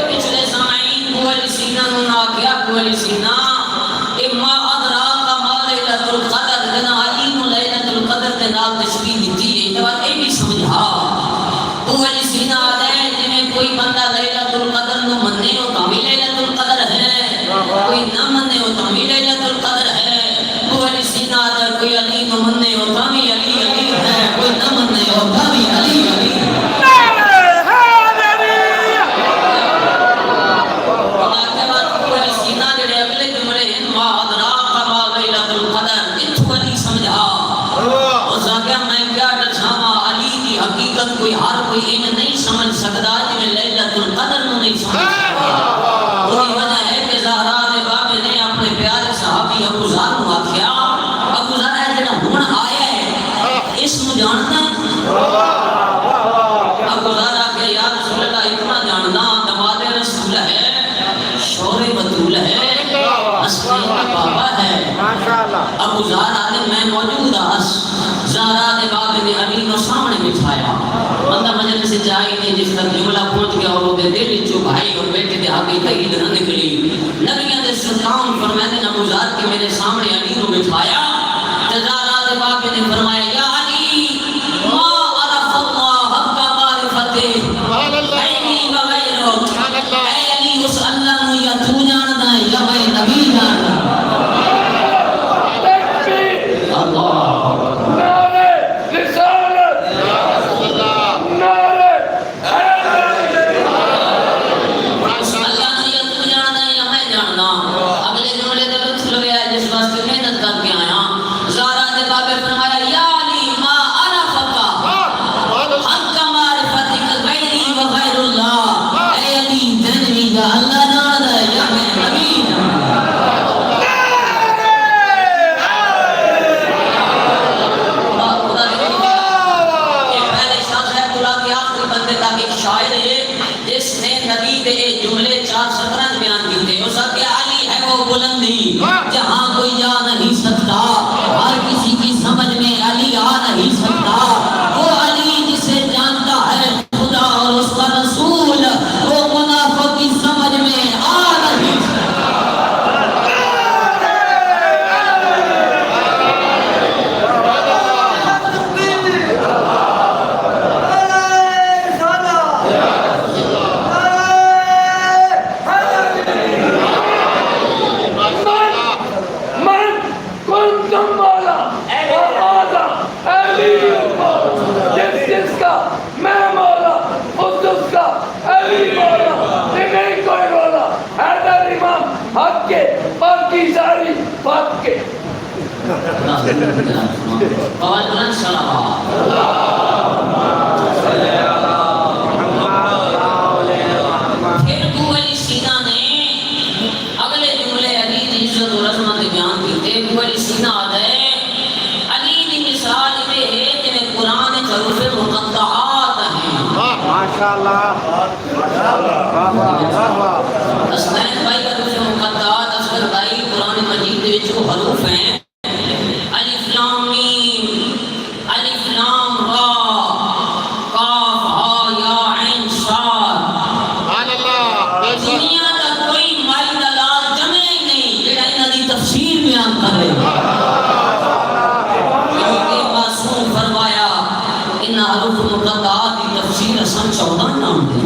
پچھلے سامعین ابو علی سینا نے کیا ابو علی سینا ما ادراک ما لیلۃ القدر جنا علی نو لیلۃ القدر کے نال تشبیہ دی ہے یہ بھی سمجھا ابو علی سینا آتے ہیں جنہیں کوئی بندہ لیلۃ القدر نو مننے ہو تو بھی لیلۃ القدر ہے کوئی نہ مننے ہو تو بھی لیلۃ القدر ہے ابو علی سینا آتا ہے کوئی علی نو مننے ہو تو بھی علی علی ہے کوئی نہ مننے ہو تو بھی علی علی ہے ابو علی سینا جڑے اگلے جملے ہیں ما ادراک ما لیلۃ القدر اتھو علی سمجھا اس آگیا میں کیا دساواں علی دی حقیقت کوئی ہر کوئی ان نہیں سمجھ سکتا جی لیلۃ القدر نو نہیں سمجھ سکتا وہی وجہ ہے کہ زہرا دے بابے نے اپنے پیارے صحابی ابو ذر کو آکھیا ابو ذر ہے جڑا ہن آیا ہے اس نو جاندا ابو ذر آکھیا یا رسول اللہ اتنا جاننا دماد رسول ہے شور بطول ہے اسقی بابا ہے ابو ذر آتے میں موجود ہس زہرا دے بابے نے علی نو سامنے بٹھایا بندہ ساری بات کے اور بلند صلوات پھر ابو علی سینا نے اگلے جملے علی دی عزت و عظمت بیان کیتے. ابو علی سینا آدھے علی دی مثال یہ ہے کہ قرآن حروف مقطعات ہیں. ماشاءاللہ حسنین بھائی حروف مقطعات، اصغر بھائی قرآن مجید دے وچ وہ حروف ہیں الف لام میم، الف لام را، قاف ہا یا عین صاد. دنیا دا کوئی مائی دا لال جمع ہی نہیں جڑا انہاں دی تفسیر بیان کرے. کیونکہ معصوم فرمایا ان حروف مقطعات دی تفسیر اساں 14 نام دی.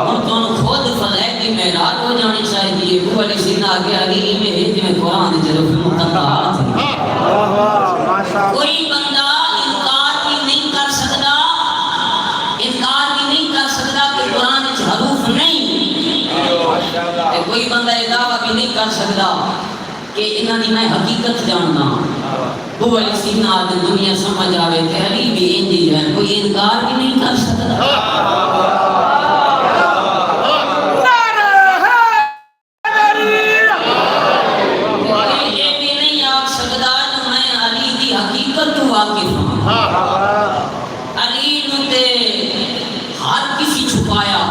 ہن تو خود فضائل دی معراج ہو جانی چاہیے. ابو علی سینا آگے علی میں ہے جویں قرآن دی حروف مقطعات ہیں. کوئی بندہ انکار بھی نہیں کر سکتا، انکار بھی نہیں کر سکتا کہ قرآن وچ حروف نہیں. کوئی بندہ یہ دعویٰ بھی نہیں کر سکتا کہ انہاں دی میں حقیقت جاننا. ابو علی سینا آدھے دنیا سمجھ آوے کہ علی بھی انجی ہے، کوئی انکار بھی نہیں کر سکتا. کوئی یہ بھی نہیں آکھ سکتا کہ میں علی دی حقیقت تو واقف ہوں. علی نو تے ہر کسی چھپایا.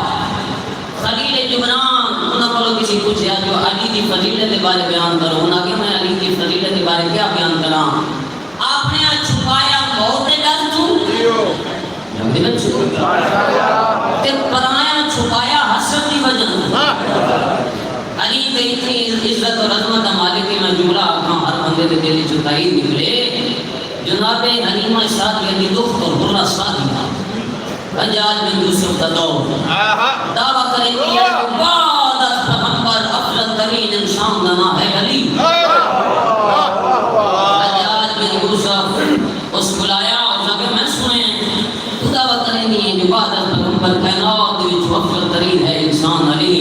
خلیل جبران انہاں کو کسی پوچھا جو علی دی فضیلت کے بارے بیان کرو، انہاں کہ میں علی دی فضیلت کے بارے کیا بیان کراں. آپ نے چھپایا موت دے ڈر تو تے پرایا چھپایا حسد دی وجہ. علی تے اتنی عزت اور عظمت مالک کے میں جملہ آکھاں ہر بندے دے دل وچ تائید نکلے. جناب حلیمہ سعدیہ دی دکھ اور برا سعدیہ حجاج بن یوسف کا دور دعویٰ کریں کہ یہ بعد از پیغمبر افضل ترین انسان کا نام ہے علی. حجاج بن یوسف اس بلایا اور جگہ میں سنیں تو دعویٰ کریں کہ یہ بعد از پیغمبر کائنات وچ افضل ترین ہے انسان علی.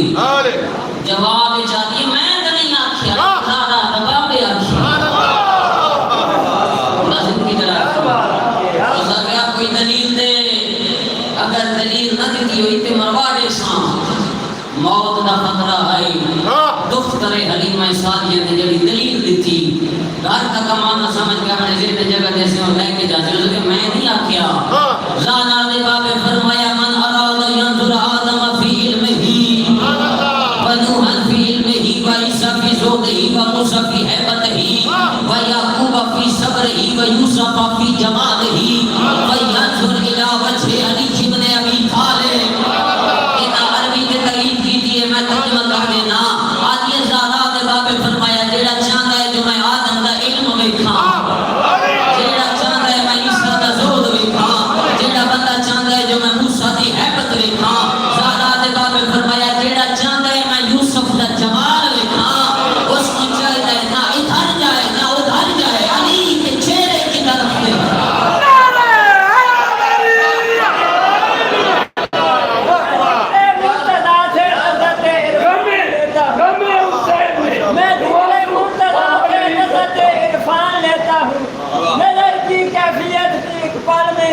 جواب جاتی میں تو نہیں آکھیا خدا جواب آکھیا لازم کی طرح اس کا کوئی دلیل دے. اگر دلیل نہ دیتی ہوئی تے مروا دے سان موت دا خطرہ ہے. دکھ کرے حلیمہ سعدیہ نے جڑی دلیل دیتی گھر کا کمانا سمجھ کے اپنے ذہن جگہ جیسے اور لے کے جاتے ہو کہ میں نہیں آکھیا. زانا نے باب فرمایا من اراد ينظر آدم فی علمہ ونوحا فی علمہ وعیسیٰ فی زہدہ وموسیٰ فی حیبتہ ویعقوب فی صبرہ ویوسف فی جمالہ وینظر الی وجہ علی ابن ابی طالب. ان عربی کے تقریر کی تھی میں ترجمہ کر دینا. آج یہ زہرا نے باب فرمایا جیڑا چاہتا ہے جو میں آدم دا علم ویکھاں، جیڑا چاہتا ہے میں عیسیٰ دا زہد ویکھاں، جیڑا بندہ چاہتا ہے جو میں موسیٰ دی حیبت ویکھاں. زہرا نے باب فرمایا جیڑا چاہتا ہے میں یوسف دا جمال ویکھاں، اس کو چاہتا ہے نہ ادھر جائے نہ ادھر جائے، علی کے چہرے کی طرف دیکھے.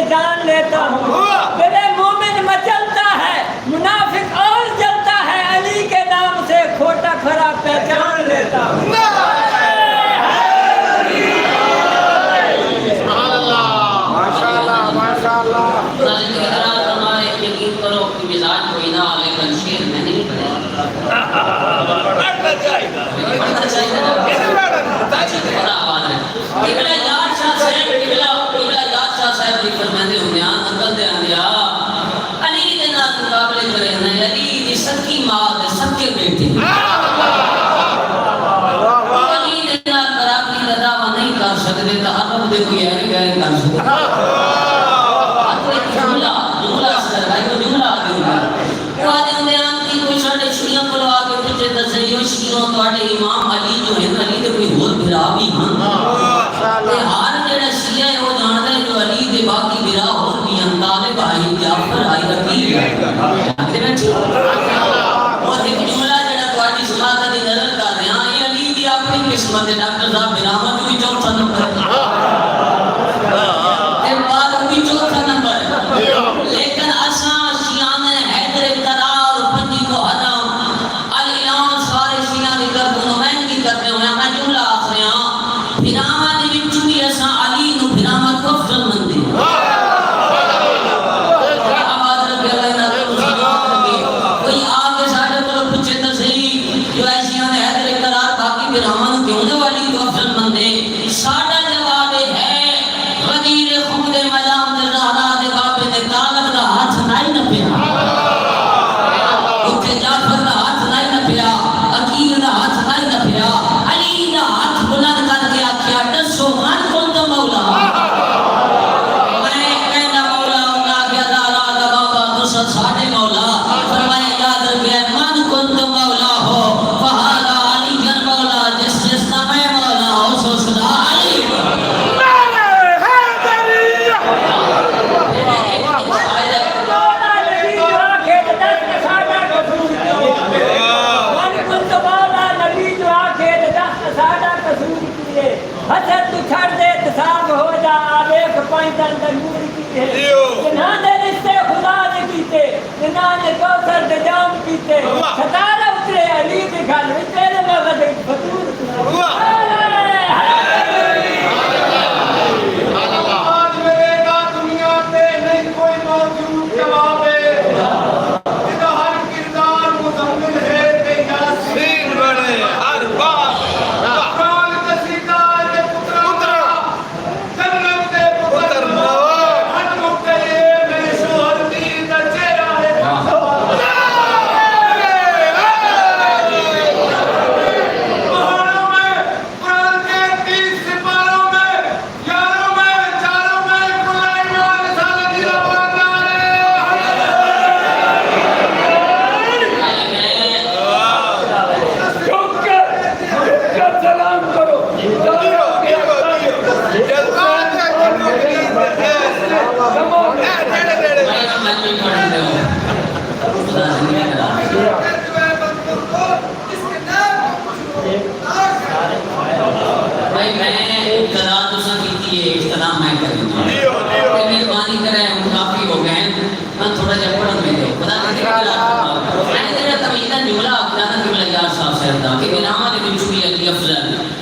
جان لیتا ہوں میرے مومن مچلتا ہے، منافق اور جلتا ہے، علی کے نام سے کھوٹا کھڑا پہچان لیتا ہوں. یقین کرو کہ مزاج کوئی نہ لیکن شیر میں نہیں پڑھے پڑھنا چاہیے بڑا آواز ہے. قبلہ یاد شاہ صاحب قبلہ یاد شاہ صاحب دی فرماندے ہوندے ہیں نقل دے اندیا علی دے نال مقابلے کرے نے علی دی سکی ماں دے سکے بیٹے علی دے نال برابری دا دعویٰ نہیں کر سکتے تو عرب دے کوئی ایرے گئے کر سکتے. جملہ سرگائی کو جملہ آگے ہوگا وہ آدھے ہوندے ہیں کہ کوئی ساڑھے شیعہ کو لو آگے پچھے دسائیوں شیعوں تو آڑے امام علی جو ہیں علی دے کوئی اور بھرا بھی ہاں کہ ہر جڑا شیعہ ہے وہ جانتا ہے جو علی دے باقی بھرا اور بھی ہم طالب آئی جعفر آئی رقیب جانتے بیٹھے اور ایک جملہ جڑا تو آڑی سماعت دی نظر کر رہے ہیں یہ بھراواں دے وچ وی اساں علی نو بھراواں کو افضل مندے آواز رکھے لینا کوئی آگے ساڈے کول پوچھے تے صحیح جو ایسیاں نے حیدر قرار باقی بھراواں نو کیوں دے علی کو افضل مندے ساڈا جواب ہے غدیر خود ملام دے زہرا دے بابے دے طالب دا ہاتھ نہیں نہ پیا اوتھے جعفر دا ہاتھ نہیں نہ پیا عقیل دا ہاتھ نہیں نہ پیا علی دا ہاتھ بلند کر کے آکھیا دسو من کون تو مولا میں کہنا مولا انہاں کے ادارا دا بابا دوسرا ساڈے مولا فرمایا یاد رکھے من کون تو مولا ہو فہذا علی جن مولا جس جس کا میں مولا ہو سو خدا علی حسد تو چھڑ دے تصاب ہو جا آبیک پائنٹر دنگور کیتے جنہاں نے رشتے خدا نے کیتے جنہاں نے کوثر دے جام کیتے ستارہ اترے علی کے گھر میں تیرے مغد فطور آج ملے گا دنیا پہ نہیں کوئی موجود جواب جدا ہر کردار مزمل ہے کہ یاسین بڑے ہر بار قرآن قصیدہ کے پترا جنت دے پتر ہر نقطے میں شوہر دی دا چہرہ ہے پہاڑوں میں قرآن کے 30 سپاروں میں یاروں میں چاروں میں کلائی میں رسالت دی ربان جھک کر سلام کرو بھائی میں ابتدا تو سب کیتی ہے اختتام میں کر دوں مہربانی کریں ہم کافی ہو گئے میں تھوڑا جا پڑھن میں دے خدا نے میں تیرا طویلا جملہ اپنا قبلہ یار صاحب سے ادا کہ بنامہ دے وچ بھی علی افضل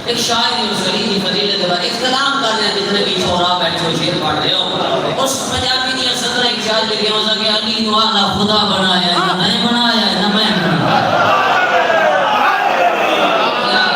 ایک شاعر مسلم کی فضیلت کے بعد اختتام کر رہے ہیں جتنے بھی شعراء بیٹھے ہو شعر پڑھ رہے ہو اس پنجابی دی صدر ایک شاعر لکھے ہو کہ علی نو اعلی خدا بنایا ہے نہ میں بنایا ہے نہ میں بنایا نعرہ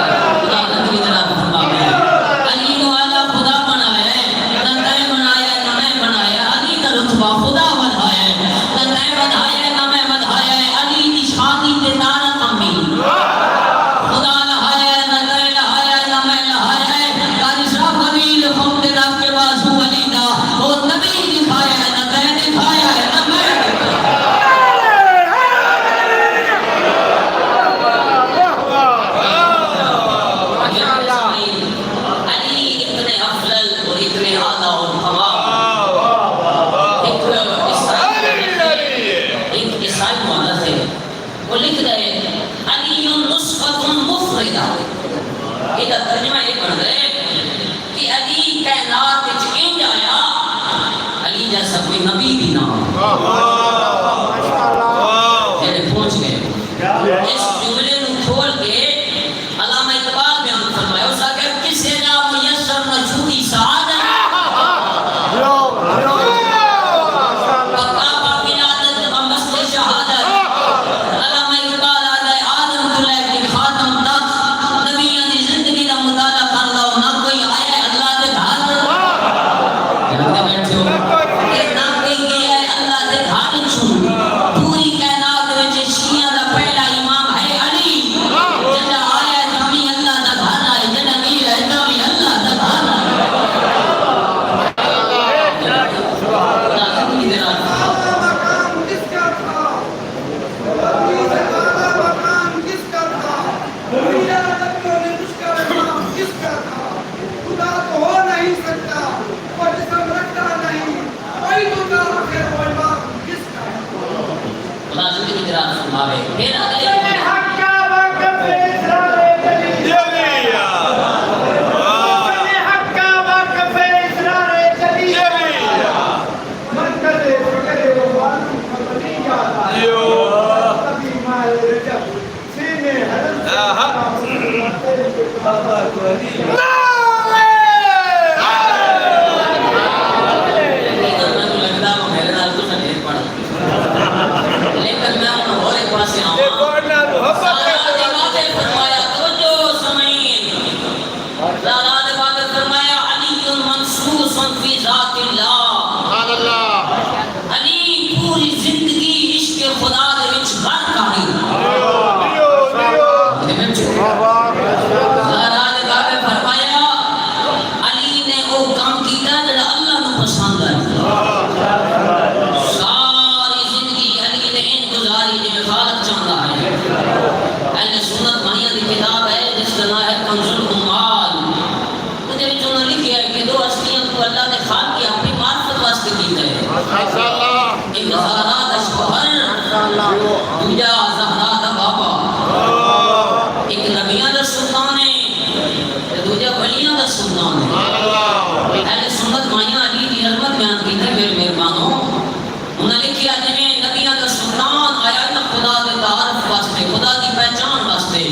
شان ہے اہل سنت مائیاں علی کی عظمت بیان کی تھی میرے مہربانوں انہوں نے لکھیا جنہیں نبیاں کا سلطان آیا نا خدا کے تعارف واسطے خدا کی پہچان واسطے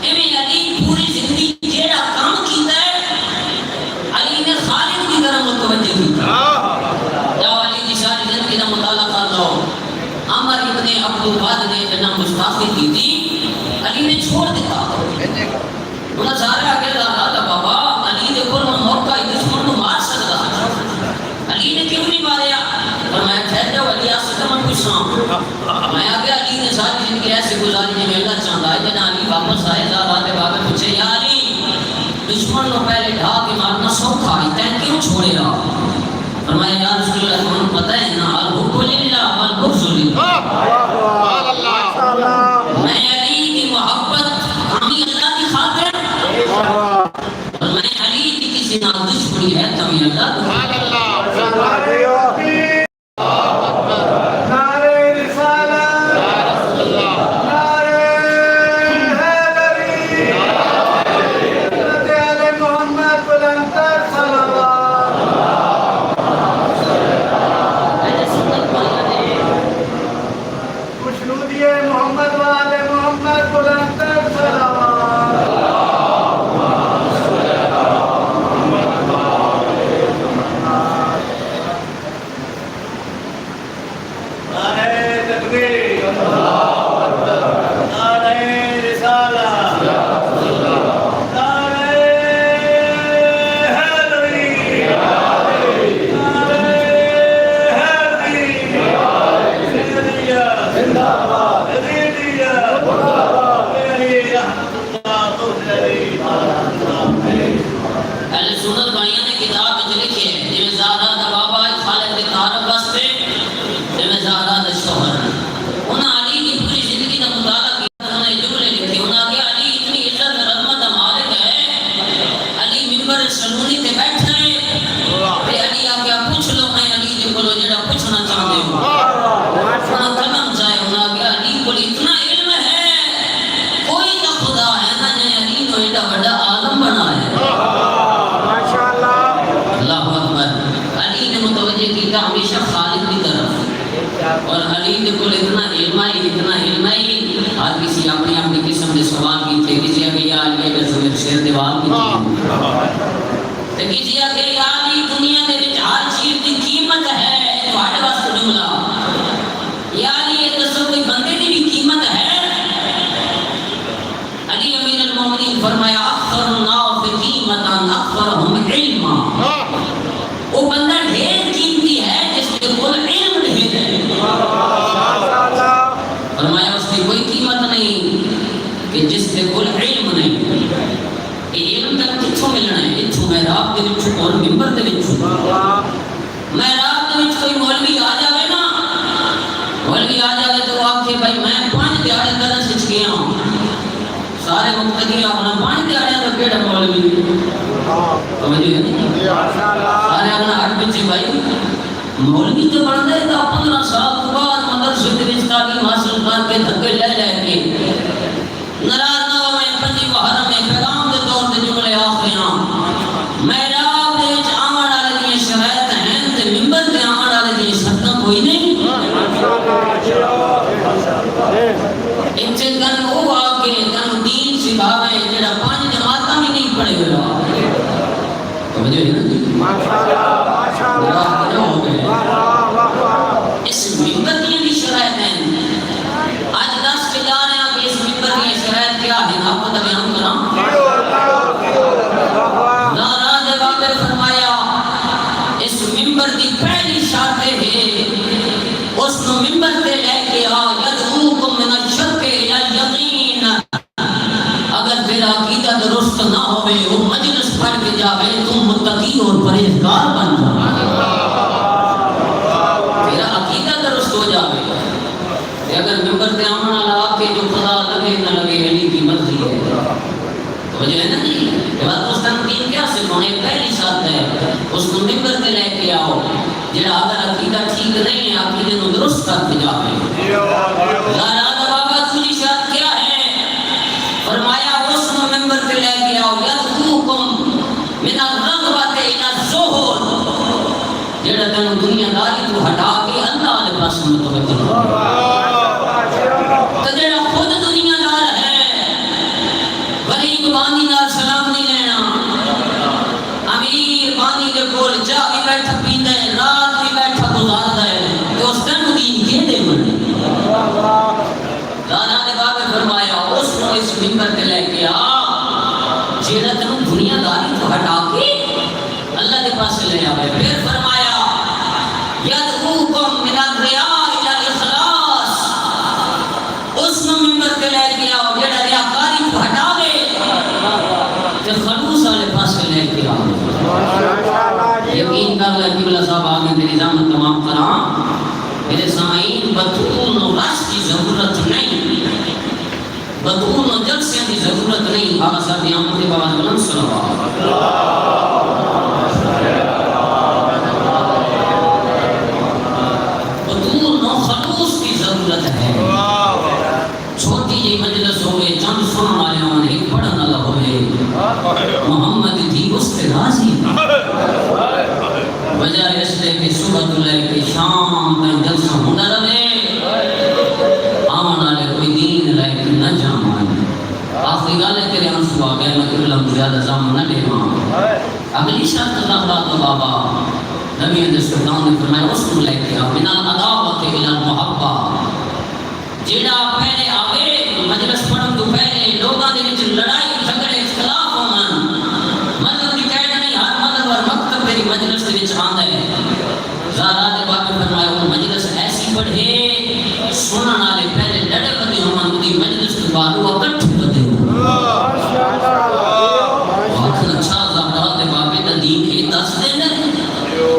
ایویں علی پوری زندگی جیڑا کام کیتا ہے علی نے خالق کی طرف متوجہ کی جاؤ علی کی ساری زندگی کا مطالعہ کر لو عمر ابن عبدالواد نے جنہ مستعفی کی تھی علی نے چھوڑ دیتا انہاں سارے آگے لگا تھا بابا علی دے کول موقع ہے دشمن کو مار سکتا علی نے کیوں نہیں ماریا اور میں ٹھہر جاؤ علی آسے من پوچھنا میں آگے علی نے ساری زندگی ایسے گزاری جی اللہ چاہتا ہے جنا علی واپس آئے زیادہ بابے پوچھے یا علی دشمن کو پہلے ڈھا کے مارنا سوکھا ہے تین کیوں چھوڑے رہا فرمایا یا رسول اللہ تمہیں پتہ ہے نا الحب للہ والبغض للہ میں علی کی محبت ہمیں اللہ کی خاطر اور میں علی کی کسی نام دشمنی ہے تمہیں اللہ اور علی نے کو اتنا علم ہی ہر کسی اپنی اپنی قسم کے سوال کیتے کسی اگے یا علی کے زمین شیر دیوال کیتے تے کسی اگے یا علی دنیا دے وچ ہر چیز دی قیمت ہے تواڈے واسطے جملہ یا علی یہ دسو کوئی بندے دی بھی قیمت ہے علی امیر المومنین فرمایا اکثر الناس قیمتا اکثرهم علما وہ بندہ ڈھیر قیمتی ہے جس کے کول علم ڈھیر ہے فرمایا اس کی کوئی قیمت نہیں کہ جس کے کول علم نہیں یہ علم تک کتھوں ملنا ہے اتھوں محراب دے وچ اور منبر دے وچ محراب دے وچ کوئی مولوی آ جاوے نا مولوی آ جاوے تو آکھے بھائی میں 5 دیہاڑے درس وچ گیا ہوں سارے مقتدی اپنا 5 دیہاڑے دا کیڑا مولوی سمجھے سارے اپنا ہر بچے بھائی مولوی تو بنتا ہے 15 سال کے بعد مدرسے دے وچ تعلیم حاصل کر کے دھکے لے کے ناراض نہ ہوئے 5 محرم میں پیغام دے طور تے جملے آخریاں محراب دے وچ آمن والے دی شرائط ہیں تے منبر تے آمن والے دی شرطاں کوئی نہیں اتنے گن وہ آ کے گن دین سکھاوے جڑا 5 جماعتاں بھی نہیں پڑھے ہوئے سمجھے نا اس منبر کی بھی شرائط ہیں آج 10 کے جا رہے ہیں کہ اس منبر کی شرائط کیا ہے آپ کو بیان کرام ناراض باپ نے فرمایا اس منبر کی پہلی شرط ہے اس کو منبر پہ لے کے آ یدعوکم من الشرک الی الیقین اگر تیرا عقیدہ درست نہ ہوئے وہ مجلس پڑھ کے جاوے تم متقی اور پرہیزگار بن جاؤ تیرا عقیدہ درست ہو جاوے کہ اگر منبر تے آمنا لگا کے جو خدا لگے نہ لگے علی کی مرضی ہے تو جو ہے نا جی کہ بات مستقیم کیا سکھانے پہلی ساتھ ہے اس کو منبر تے لے کے آؤ جڑا اگر عقیدہ ٹھیک نہیں ہے عقیدے کو درست کر کے جاوے ناراض بابا دوسری شرط کیا ہے فرمایا اس کو منبر تے لے کے آؤ یدعوکم من الرغبت الى الزہد جڑا تینوں دنیا داری تو ہٹا کے اللہ دے پاس متوجہ تو جڑا خود دنیا دار ہے غریب بانی نال سلام نہیں لینا امیر بانی دے کول جا بھی بیٹھا پیندا ہے رات بھی بیٹھا گزاردا ہے تو اس تینوں دین کے دے من دانا نے باب فرمایا اس کو اس منبر تے لے کے آ جڑا تینوں دنیا داری تو ہٹا کے اللہ کے پاس لے آوے پھر فرمایا یدعوکم من الریا الى الاخلاص اس کو منبر تے لے کے آؤ جڑا ریاکاری کو ہٹا دے تے خلوص والے پاس لے کے آؤ یقین کر لے قبلہ صاحب آگے میری نظام تمام کراں میرے سامعین بطول و رش کی ضرورت نہیں بطول و جلسے کی ضرورت نہیں آقا صاحب یامت کے بعد بلند صلوات بطول و خلوص کی ضرورت ہے چھوٹی جی مجلس ہوئے چند سن والے ہوں ایک پڑھن اللہ ہوئے محمد تھی اس پہ راضی بجائے اس لے کے صبح تو لے کے شام میں جلسہ ہونا رہے آمن والے کوئی دین لے کے نہ جامان آخری گالے تیرے انسو آ گئے میں کہ اللہ زیادہ زمان نہ لے ماں اگلی شرط رکھتا تو بابا نبی علیہ السلام نے فرمایا اس کو لے کے من العداوت الى المحبہ جیڑا پہلے آگے مجلس پڑھن تو پہلے لوگاں دے وچ لڑائی جھگڑے اختلاف ہون مذہب کی قید نہیں ہر مذہب اور مکتب تیری مجلس دے وچ آندا ہے زارا دے باپ نے فرمایا وہ مجلس ایسی پڑھے سنن والے پہلے لڑے بدے ہون دی مجلس کے بعد وہ اکٹھے بدے ماشاءاللہ واقعا اچھا زارا دے باپ دا دین کے دس دے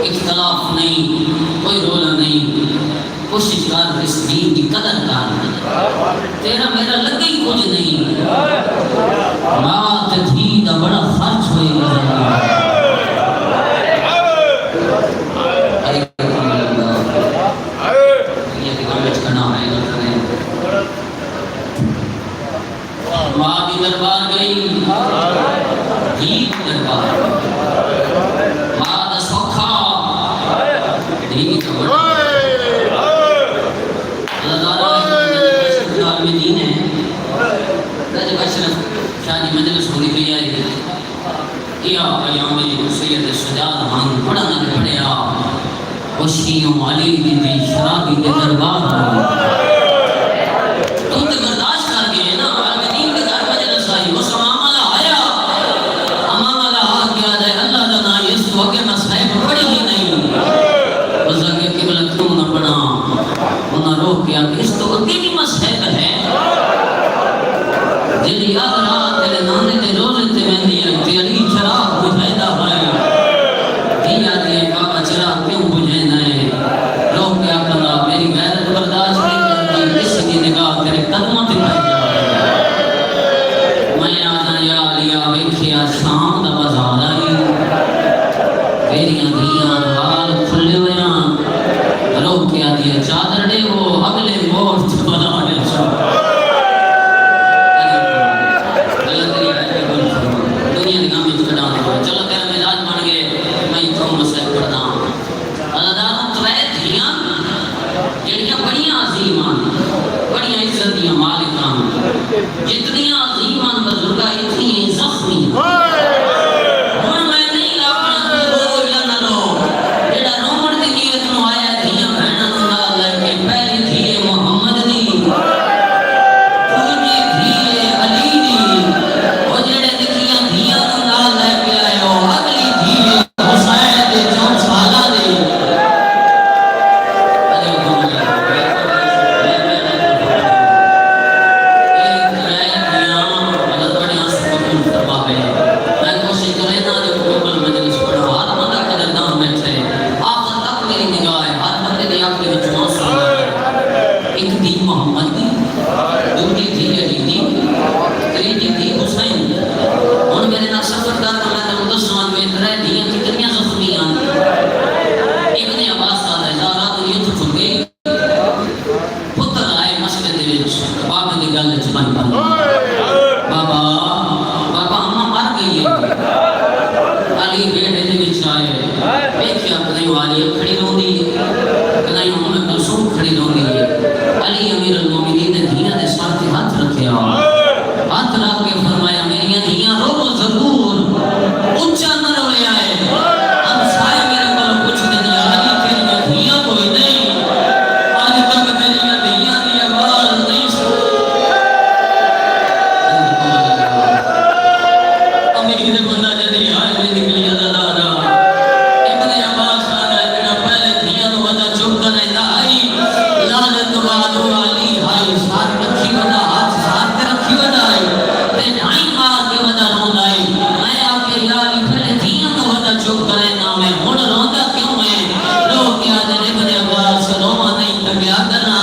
اختلاف نہیں کوئی رولا نہیں کوشش کر اس دین کی قدر کر تیرا میرا لگے ہی کچھ نہیں رات تھی دا بڑا خرچ ہوئے گا ماں بھی دربار گئی دھی دربار ماں دا سوکھا دھی دربار میں دین ہے رجب اشرف شادی مجلس ہوئی بھی آئی کیا ایام سید سجاد ہم پڑھا نہ پڑھیا خوشیوں علی دی شرابی کے دربار تو تے برداشت کر گئے نا دین کے در مجلس آئی اس معاملہ آیا معاملہ آ گیا ہے اللہ دا نا اس کو اگر نہ صاحب پڑھی ہی نہیں اس اگے قبلہ کیوں نہ پڑھا انہاں روک کیا کہ اس تو اگے بھی مسحب ہے جلی آدھرات تیرے نانے تے روزے تے مہندی ہے تیری چراغ بجھائدہ ہے دیا دیا کعبہ چراغ کیوں بجھائدہ ہے روک کیا کرنا میری غیرت برداشت نہیں کرتی کسی کی نگاہ تیرے قدموں تے پہنجا میں آدھا یا لیا ویکھیا شام دا بازار آئی تیریاں دیاں حال کھلے ہویاں روک کیا دیا چادر دے وہ اگلے موت بنا دے جتنی عظیمان بزرگاں اتنی زخمی ہوں میں نہیں لاپنا لو یا نہ لو علی بیٹے دے وچ آئے دیکھیا کدی والی کھڑی روندی کدی ام کلثوم کھڑی روندی علی امیر المومنین نے دھیاں دے سر تے ہاتھ رکھیا ہاتھ رکھ کے فرمایا میری دھیاں رو ضرور اونچا نہ رویا ہے ہم سائے میرے کو کچھ دن علی تیری دھیاں کوئی نہیں آج تک تیری دھیاں دی آواز نہیں سنی امیر بندہ جدی آئے میں نکلی دادا ابن عباس آنا جڑا پہلے دھیاں نو ودا چپ کرے دا آئی لعنت والو علی ہائی ساتھ رکھی ودا ہاتھ ساتھ رکھی ودا آئی تے ڈھائی مار کے ودا رون آئی میں آ کے یا علی پہلے دھیاں نو ودا چپ کرے نا میں ہن روندا کیوں ہے لوگ کیا دے ابن عباس روما نہیں لگیا کرنا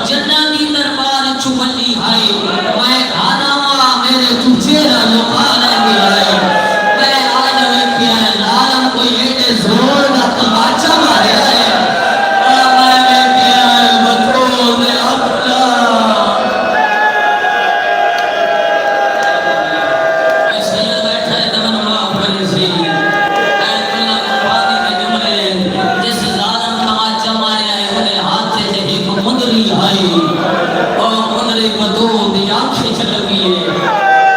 جنہ دی دربار چبلی ہائی میں کھانا وا میرے تو چہرہ لکھا لے گیا ہے میں آج ویکھیا ہے عالم کوئی ایڈے زور دا تماچا ماریا ہے اور میں ویکھیا ہے بطول اپنا میں سید بیٹھا ہے تمن معاف کرے سی ایت اللہ کے پانی کے جملے جس ظالم تماچا ماریا ہے انہیں ہاتھ سے ایک مندری آئی اور مندری بطول دی آنکھیں چل گئی ہے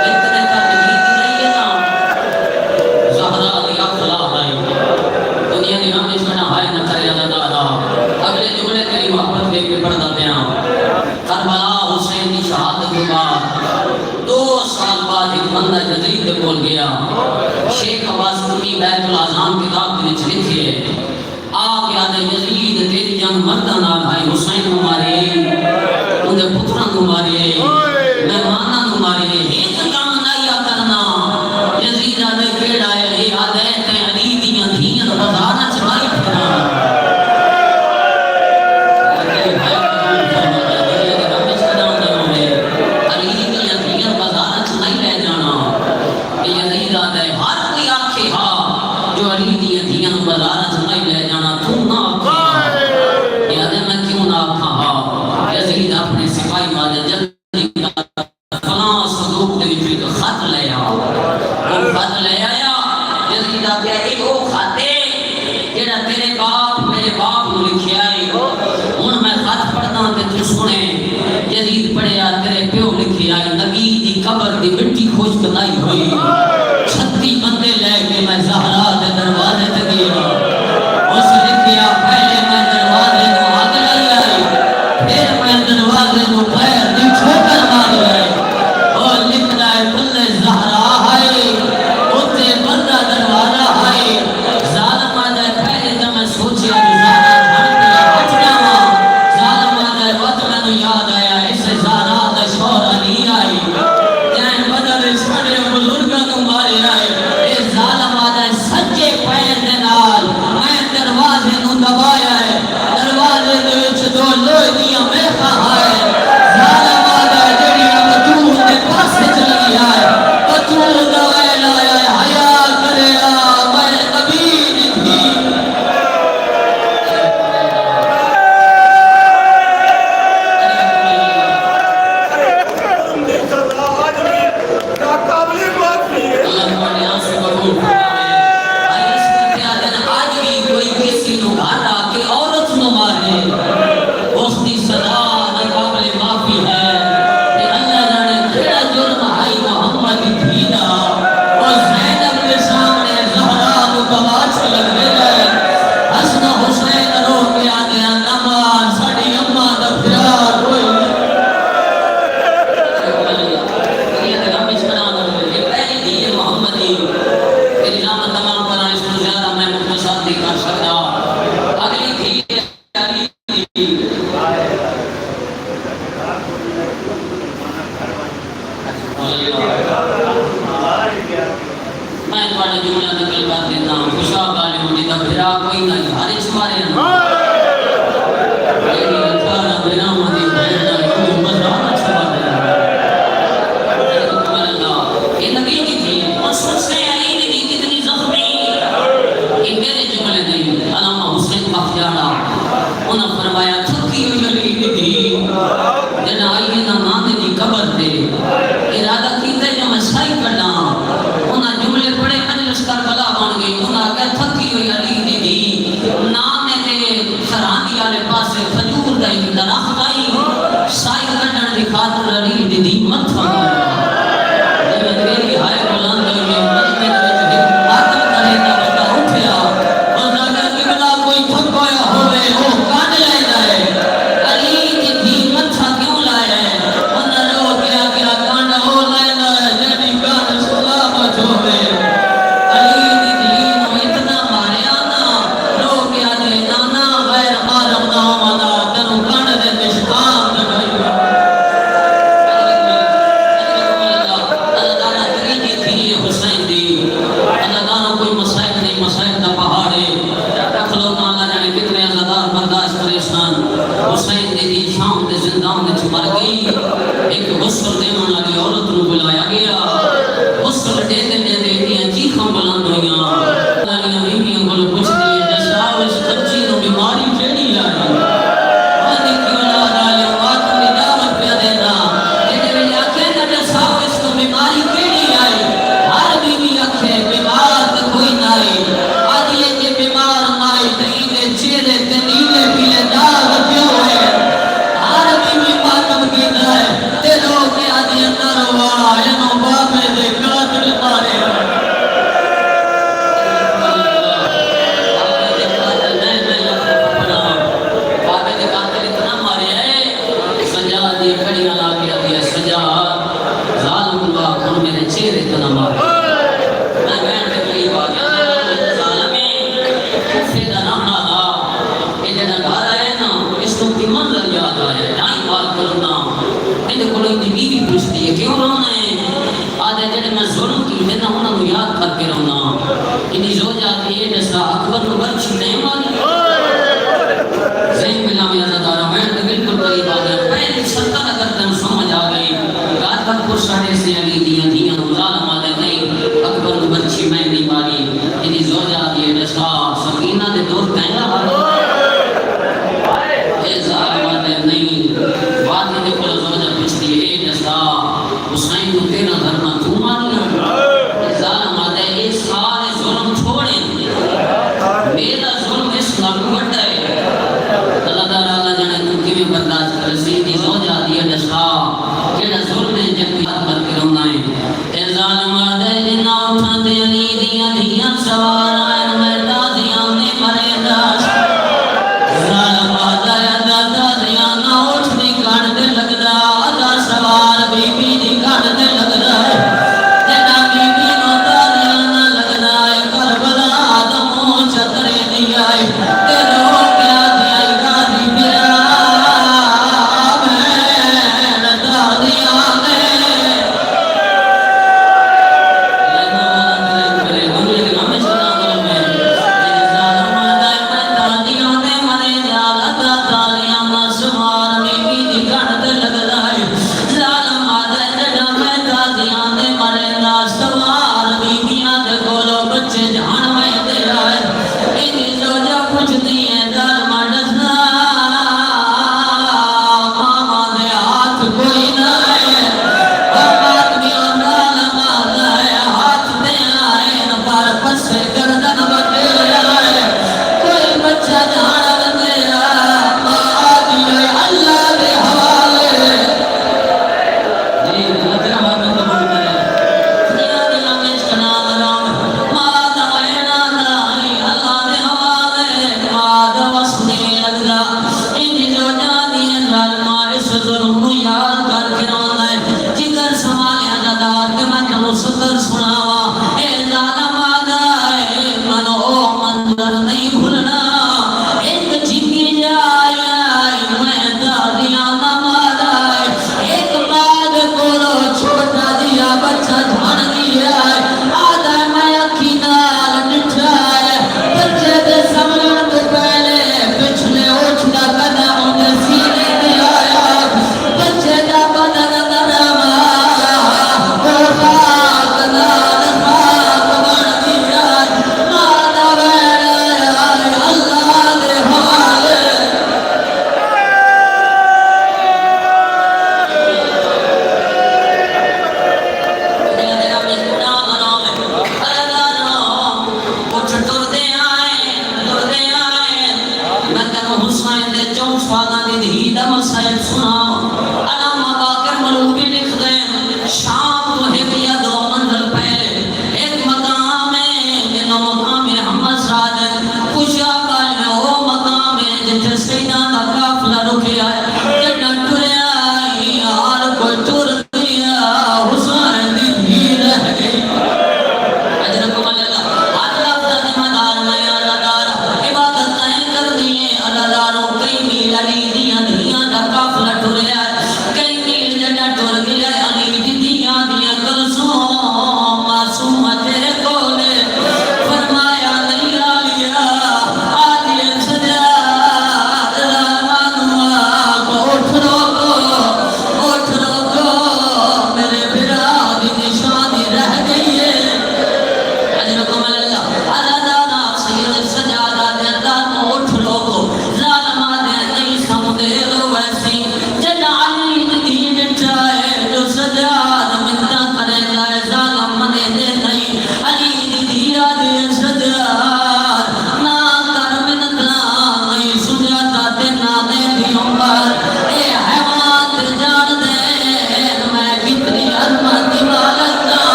اتنے تک جیت رہی ہے نا زہرا دی اخلاق آئی دنیا کی ہم اس میں ہائے نہ کرے اللہ تعالیٰ اگلے جملے تیری محبت لے کے پڑھتا پیا کربلا حسین کی شہادت کے بعد 2 سال بعد ایک بندہ یزید کے بول گیا شیخ عباس قمی بیت الاذان کتاب کے وچ لکھے آ کے آدھے یزید تیری جنگ مردہ نال آئی حسین کو مارے اندھے پتران کو مارے مہمانہ کو مارے ایک کام نہیں کرنا یزید آدھے کیڑ آئے آدھے تے علی دیاں دھیاں بازارہ چلائی پھرنا علی دیاں دھیاں بازارہ چلائی لے جانا یزید آدھے ہر کوئی آنکھے ہاں جو علی دیاں دھیاں بازارہ چلائی لے جانا تو نہ آنکھے یادے میں کیوں نہ آنکھا ہاں یزید اپنے سپاہی والے جلدی فلاں صدوق دے وچ ایک خط لے آیا وہ خط لے آیا یزید آگیا ایک وہ خط ہے جڑا تیرے باپ میرے باپ نو لکھیا ہے ہن میں خط پڑھدا تے تو سنے یزید پڑھیا تیرے پیو لکھیا ہے نبی دی قبر دی مٹی خشک نہیں ہوئی 36 بندے لے کے میں زہرا دے دروازے تے گیا اس لکھیا پہلے میں دروازے کو آگ لائی آئی پھر میں دروازے کو پیر دی ٹھوکر ماری آئی اور لکھنا ہے کل زہرا ہے اتے بندہ دروازہ ہے ظالم آدھے پہلے جب میں سوچیا کہ زہرا دھڑ کے ہٹ جاواں ظالم آدھے وقت میں نو یاد آیا اس زہرا دا شور علی آئی جین بدل سڑے بزرگاں کو مارے آئے اے ظالم آدھے سچے پیر دے نال میں دروازے نو دبایا ہے دروازے دے وچ 2 لوہے دیاں میخاں ہے ظالم آدھے جڑی بطول دے پاسے چلی آئے بطول دا ویل آیا ہے حیا کرے میں نبی دی ناقابل بات نہیں ہے اللہ تمہارے یہاں سے قبول فرمائے آئی اس کرتے آدھن آج بھی کوئی کسی نو گھاٹا کہ عورت نو مارے اس دی صدا ناقابل معافی ہے کہ اللہ جانے کھڑا جرم آئی محمد تھی نا اور زینب کے سامنے زہرا نو کماچ لگ گئے حسن حسین رو کے آدھے نماز ساڑی اممہ دا پیار ہوئی تیری رحمت تمام کرا اس کو زیادہ میں مختصر نہیں کر سکتا اگلی تھی میں تمہارے جملہ نقل کر دیتا ہوں خوشا گالی ہوتی تھا پھرا کوئی نہیں ہر اس بارے لیکن اتھارا بنا مدی بہنا کچھ مزرانہ چھوڑا دینا یہ نبی کی تھی اور سوچ سے علی نے دی کتنی زخمی یہ میرے جملے نہیں علامہ حسین مخجارہ انہوں فرمایا تھکی ہوئی علی نے دی جنہ آئیے نہ نانے دی قبر دے ارادہ کیتے جو میں سائی کرنا انہوں جملے پڑے مجلس کربلا بن گئی یہ جیسا اکبر کو بچ نہیں مانی زین بلا میں عزدارہ میں تو بالکل قریب آ گیا پہلی سلطن اگر تن سمجھ آ گئی رات بھر پر ساڑھے سے علی دیاں ظالم آدھے نہیں اکبر کو بچی میں نہیں ماری انہی زوجہ دیئے جیسا سکینہ دے دور کہنا اے ظالم آدھے نہیں بات میں دیکھو زوجہ پچھتی اے جیسا حسین کو تیرا دھرنا تو مانیا ظالم آدھے یہ سارے ظلم چھوڑیں میرا ظلم اس لگو بڑھتا ہے اللہ تعالیٰ جانے تم کی بھی برداشت کر سیدھی زوجہ دیئے جیسا کیڑا ظلم ہے جب بھی حد کر کے رونا ہے اے ظالم آدھے جنا اٹھا دے علی دیاں سوار آئین میں دادیاں نے مرے داشت ظالم آدھے دادیاں نہ اٹھ دی کھڑ دے لگ دا آدھا سوار بی بی دی کھڑ دے لگ دا جنا بی بی نو دادیاں نہ لگ دا کربلا آدموں چترے دیا تے رو کیا دیا گادی میرا بہن دادیاں نے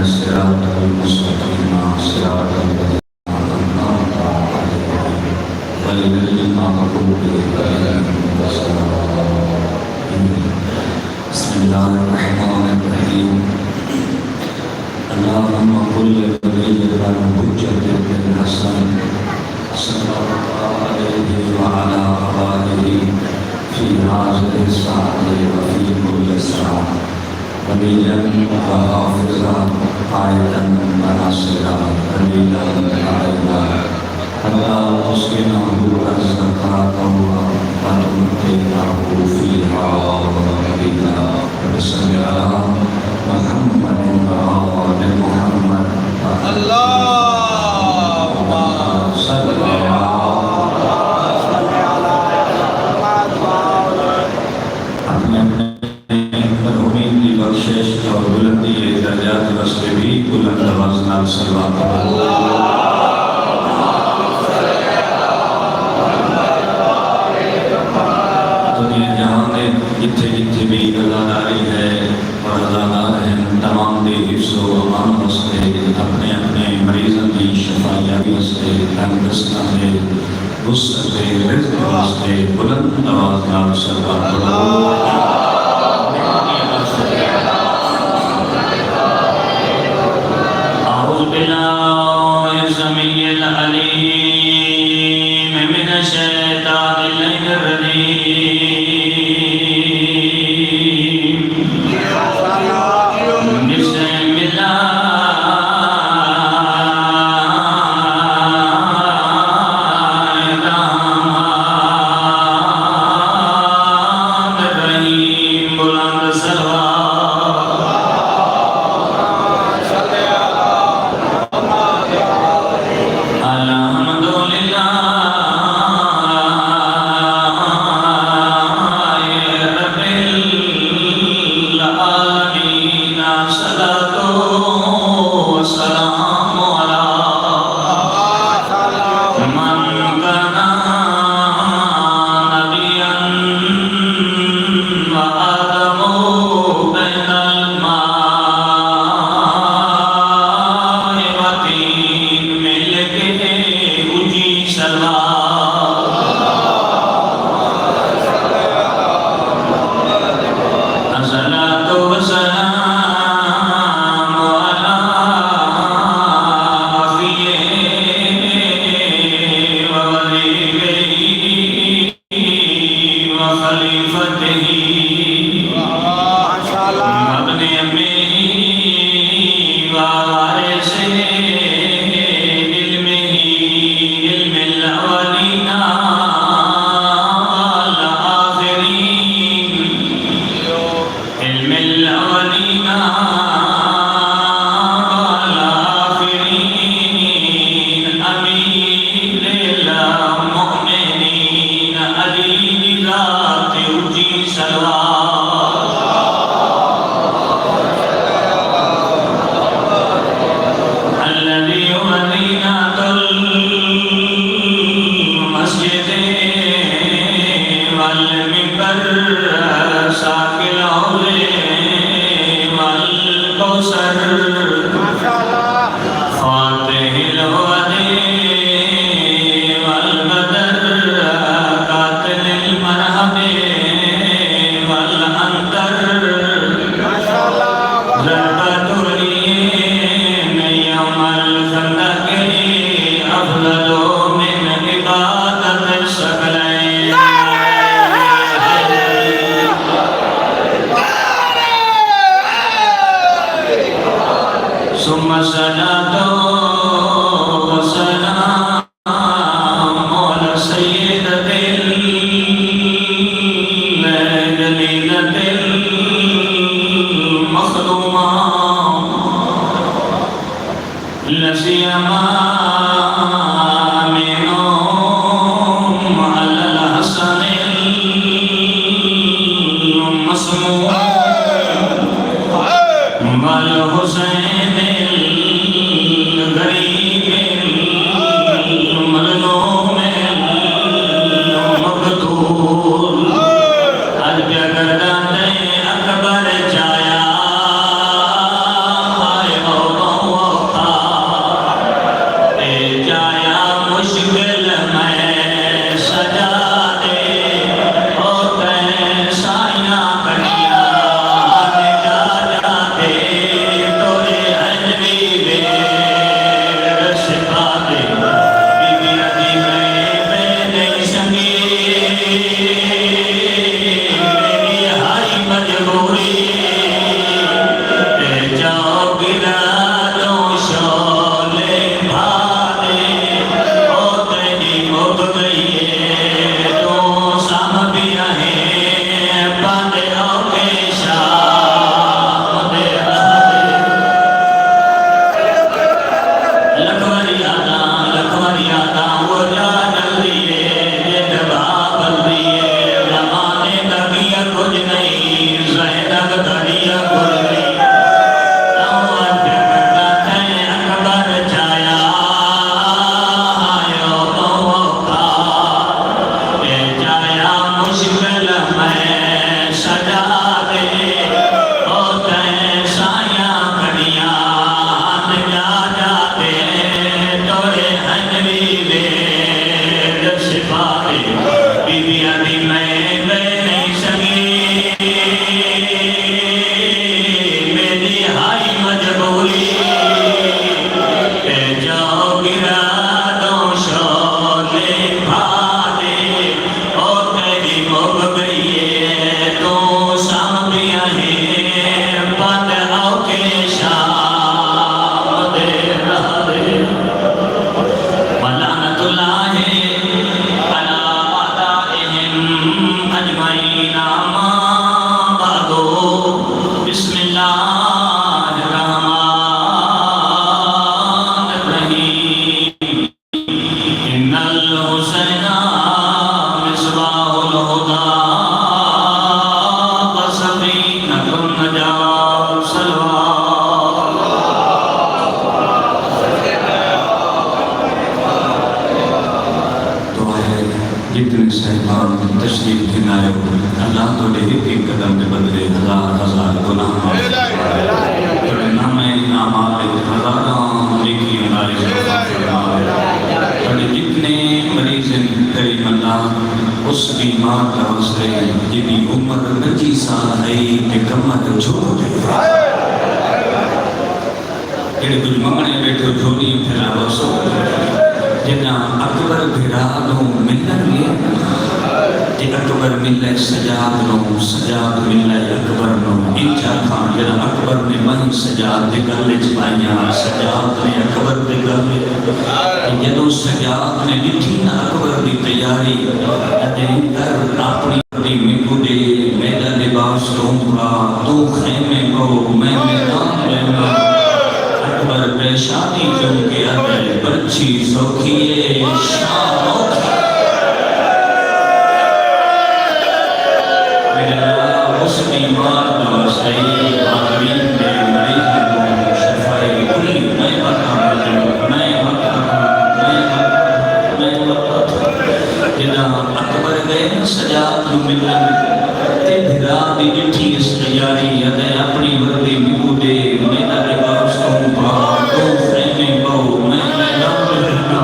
الصراط المستقيم صراط الذين أنعمت عليهم غير المغضوب عليهم ولا الضالين. بسم الله الرحمن الرحيم. اللهم كل نبينا حجة الحسن صلى الله عليه وعلى آله في هذه الساعة وفي كل ساعة نبيا وحافظا قائدا وناصرا دليلا علينا حتى تسكنه الزكاة وتؤتيه فيها ونبينا وصل على محمد وآل محمد. اللهم صل على بخشش اور بلندی درجات واسطے بھی بلند آواز نال صلوات دنیا جہاں میں جتھے جتھے بھی عزاداری ہے اور عزادار ہیں تمام دے حفظ و امان واسطے اپنے اپنے مریضوں کی شفایابی واسطے تندرستاں دے وسعت دے رزق واسطے بلند آواز نال صلوات بالله السميع العليم من الشيطان الرجيم. بسم الله الرحمن الرحيم. بلند صلوات بولی اے جاؤ گرا دو شولے بھالے اور تیری مب گئی ہے تو سامیا ہے بند آؤ کے شام دے رہا دے ولعنت اللہ علی اعدائہم اجمعین اما بعد بسم اللہ الرحمن الرحیم ان الحسین مصباح الہدی وسفینۃ النجاۃ صلوات تو ہے جتنے صحبان تشریف دنائے ہو اللہ تو لے ایک قدم کے بدلے ہزار ہزار گناہ تھوڑے نامے نامات ہزاراں نیکی ہمارے تھوڑے جتنے مریض کریم اللہ اس بیمار کا واسطے جنہی عمر 25 سال ہے کہ کمت چھوڑ دے جڑے کچھ منگنے بیٹھے جھولی پھیلا بسو جنا اکبر بھرادوں ملن گے کہ اکبر ملے سجاد نو سجاد ملے اکبر نو انچا کھان جنا اکبر نے مہی سجاد دے گلے چپائیاں سجاد نے اکبر دے گلے جدو سجاد نے لٹھی نا اکبر دی تیاری کر اپنی دی مکو دے میرا لباس دونگا تو خیمے کو میں میدان لینا اکبر پریشانی کیوں کیا ہے بچی سوکھیے شام اوکھی میرا اس بیمار دوستی آدمین دے مریض کو شفائی کلی میں بتا جنا اکبر گئے سجاد نو ملن تے بھرا دی جٹھی اس تیاری یدے اپنی وردی مکو دے میرا لباس دونگا تو خیمے کو میں میدان لینا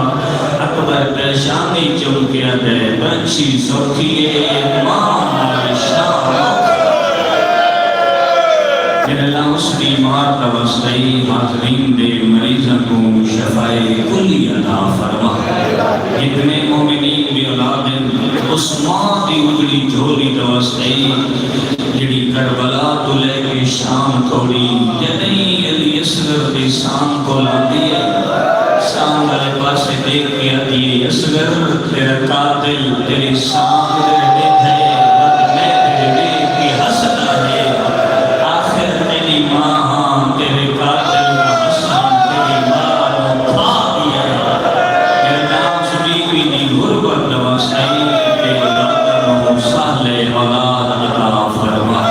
اکبر پریشانی کیوں کیا ہے بچی سوکھیے ماں شام میرے اللہ اس بیمار کا وسطی حاضرین دے مریضوں کو شفائی کلی عطا فرما جتنے مومنین بھی اولاد اس ماں دی اجڑی جھولی کا وسطی جڑی کربلا تو لے کے شام تھوڑی جنہی علی اصغر دی سام کو لاندی ہے سام والے پاسے دیکھ کے آتی ہے اصغر تیرا قاتل تیری سام دے دیکھے بد میں تیرے دیکھ کی حسدہ ہے آخر تیری ماں تیرے قاتل کا حسن تیری ماں کو کھا دیا میرے نام سبھی بھی دی غربت دواسائی تیرے دادا نو سالے اولاد عطا فرما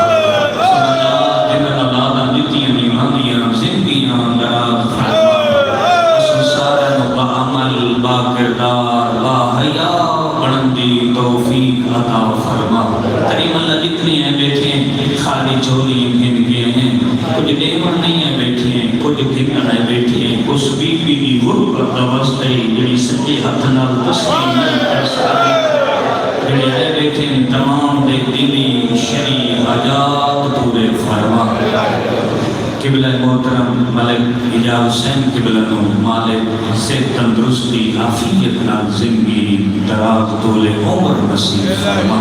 سمجھا جنہاں اولاداں دیتیاں نیمانیاں زندگیاں دراز فرما سارا با عمل با کردار با حیا بڑھندی توفیق عطا فرما کریم اللہ جتنی ہیں بیٹھے خالی جھولی بھین گئے ہیں کچھ دیور نہیں ہیں بیٹھے ہیں کچھ گھنگا ہے بیٹھے ہیں اس بی بی دی غربت دوستی جڑی سچے ہاتھ نال تسلیم نہیں کر سکتی جڑے آئے بیٹھے ہیں تمام دے دلی شریع حاجات پورے فرما قبلہ محترم ملک اجاز حسین قبلہ نو مالک سے تندرستی عافیت نال زندگی دراز طول عمر نصیب فرما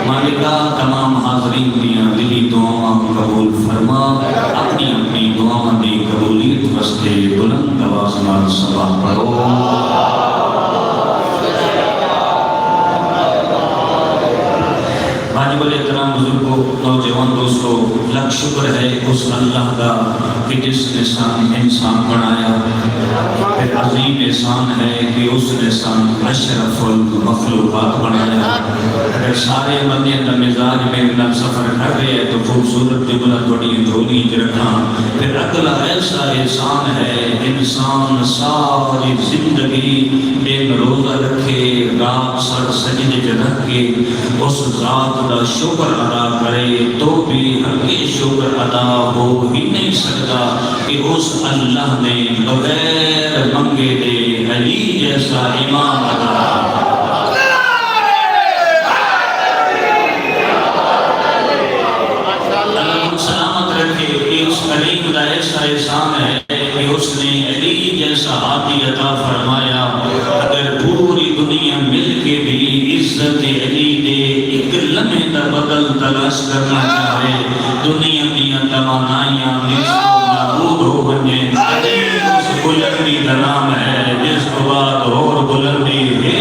مالکہ تمام حاضرین دیاں دلی دعاواں قبول فرما اپنی اپنی دعاواں دی قبولیت واسطے بلند آواز نال صلاح پڑھو واجب الاحترام بزرگوں نوجوان دوستوں لکھ شکر ہے اس اللہ کا کہ جس نے انسان بنایا پھر عظیم احسان ہے کہ اس نے اشرف المخلوقات بنایا اگر سارے بندے کا مزاج میں نہ سفر کر رہے ہیں تو خوبصورت جملہ تھوڑی دھولی رکھنا پھر اگلا ایسا احسان ہے انسان ساری زندگی بے روزہ رکھے رات سر سجدے رکھ کے اس ذات کا شکر ادا کرے تو بھی ہرگز شکر ادا ہو ہی نہیں سکتا کہ اس اللہ نے بغیر منگے دے علی جیسا ایمان ادا سلامت رکھے کہ اس کریم کا ایسا احسان ہے کہ اس نے علی جیسا ہاتھی عطا فرمایا. اگر پوری دنیا مل کے بھی عزت علی دے ایک لمحے دا بدل تلاش کرنا چاہے دنیا کی توانائیاں نابود ہو بنے. اس بلندی کا نام ہے جس کو بعد اور بلندی ہے.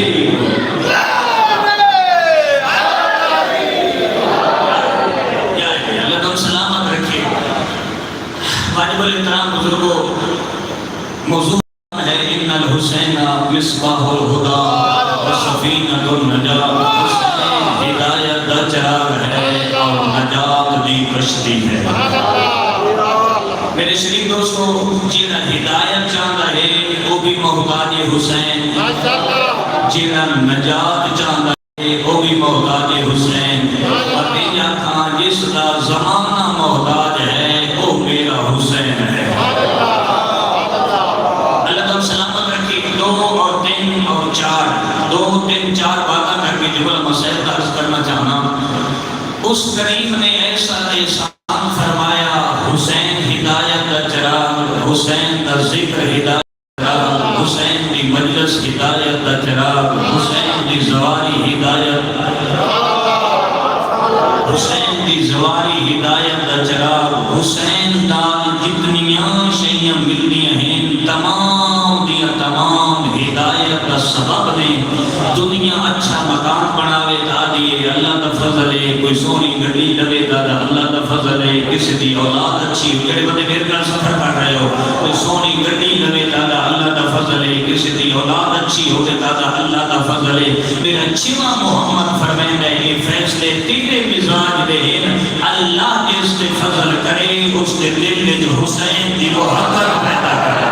واجب الاحترام بزرگوں، موضوع ہے ان الحسین مصباح الہدی و سفینۃ النجات. حسین ہدایت دا چراغ ہے اور نجات دی کشتی ہے. میرے شریف دوستو، جنہ ہدایت چاہتا ہے وہ بھی محتاج حسین، جنہ نجات چاہتا ہے وہ بھی محتاج حسین. اور میرا تھا جس کا زمانہ محتاج ہے وہ میرا حسین ہے. اللہ تعالیٰ سلامت رکھے. 2 اور 3 اور 4 باتیں کر کے جبل مسائل درس کرنا چاہنا. اس کریم نے ایسا احسان فرمایا، حسین ہدایت کا چراغ، حسین کا ذکر ہدایت کا چراغ، حسین کی مجلس ہدایت کا چراغ، حسین کی زواری ہدایت، حسین کی زواری ہدایت کا چراغ. حسین نال جتنیاں شیئں ملدیاں ہیں تمام دیا تمام ہدایت کا سبب نے. دنیا اچھا مکان بناوے تا دیئے اللہ کا فضل ہے، کوئی سونی گھڑی لگے تا اللہ کا فضل ہے، کسی دی اولاد اچھی ہو، جڑے بندے میرے گھر سفر کر رہے ہو، کوئی سونی گھڑی لگے تا اللہ کا فضل ہے، کسی دی اولاد اچھی ہو تا اللہ کا فضل ہے. میرا چیمہ محمد فرمائندہ یہ فیصلے تیرے مزاج دے ہیں. اللہ جس سے فضل کرے اس کے دل میں جو حسین دی محبت پیدا کرے.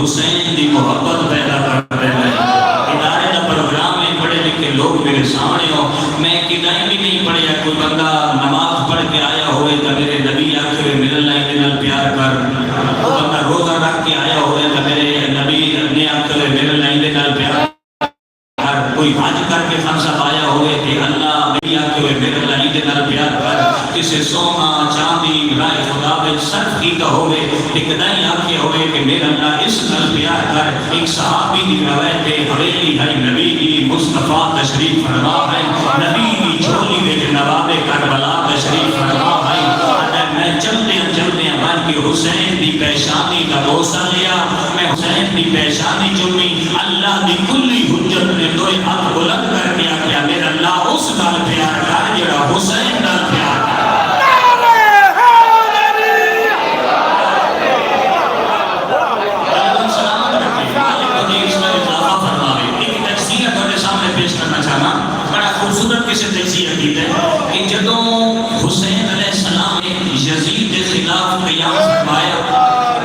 حسین دی محبت پیدا کرتے ہیں. ادارے دا پروگرام ہے، پڑھے لکھے لوگ میرے سامنے ہو. میں کدائیں بھی نہیں پڑھیا کوئی بندہ نماز پڑھ کے آیا ہوئے تو میرے نبی آخر میرے اللہ کے نال پیار کر. وہ بندہ روزہ رکھ کے آیا ہوئے تو میرے نبی نے آخر میرے اللہ کے نال پیار کر. کوئی حج کر کے خان صاحب آیا ہوئے کہ اللہ نبی آخر میرے اللہ کے نال پیار کر. کسی سونا چاندی رائے خدا میں صرف کی کا ہوئے ایک نئی آنکھیں ہوئے کہ میرا اللہ اس نال پیار کر. ایک صحابی دی روایت ہے، حویلی ہے نبی کی مصطفیٰ تشریف فرما ہے، نبی کی جھولی میں نواب کربلا تشریف فرما ہے. میں چلتے بن کے حسین دی پیشانی کا بوسہ لیا، میں حسین دی پیشانی چومی. اللہ دی کلی حجت نے دوئے ہاتھ بلند کر کے کیا میرا اللہ اس نال پیار کر جڑا حسین نال پیار کر. خوبصورت کسی تجزیہ کی ہے کہ جدوں حسین علیہ السلام نے یزید کے خلاف قیام فرمایا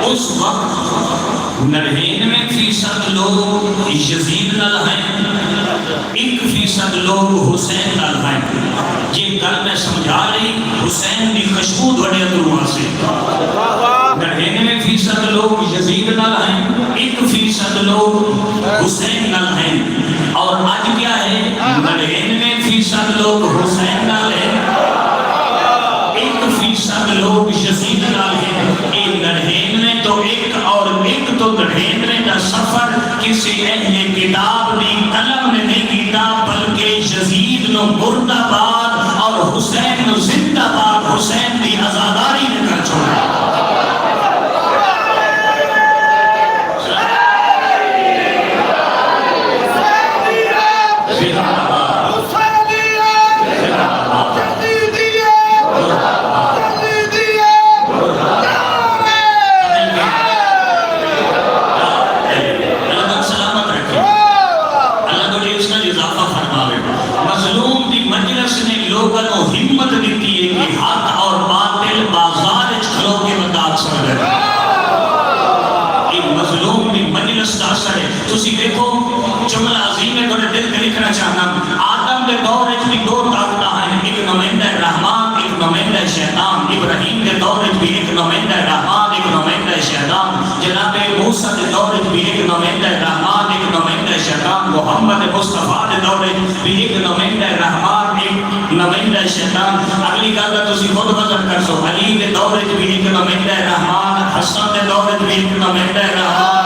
اس وقت 99% لوگ یزید نال ہیں، 1% لوگ حسین نال ہیں. یہ گل میں سمجھا رہی حسین کی خوشبو بڑے ادھر سے. 99% لوگ یزید نال ہیں، 1% لوگ حسین نال ہیں. اور آج کیا ہے 99% لوگ حسین نال ہیں، 1% لوگ یزید نال ہیں. یہ 99 تو 1 اور 1 تو 99 کا سفر کسی اہل کتاب نے قلم نے نہیں کیتا، بلکہ یزید نو مردہ باد اور حسین نو زندہ باد، حسین دی آزاداری نے کر چھوڑا. کہ حق اور باطل بازار کھلو کے بتا سکتے ہیں ایک مظلوم بھی مجلس کا اثر ہے تسی دیکھو جملہ عظیم ہے تھوڑے دل کے لکھنا چاہنا آدم کے دور بھی دو طاقتیں ہیں ایک نمائندہ رحمان ایک نمائندہ شیطان ابراہیم کے دور بھی ایک نمائندہ رحمان ایک نمائندہ شیطان جناب موسیٰ کے دور بھی ایک نمائندہ رحمان ایک نمائندہ شیطان محمد مصطفیٰ کے دور بھی ایک نمائندہ رحمان ایک نمائندہ شیطان اگلی گل کا تسی خود وزن کر سو علی کے دور بھی ایک نمائندہ رحمان حسن کے دور بھی ایک نمائندہ رحمان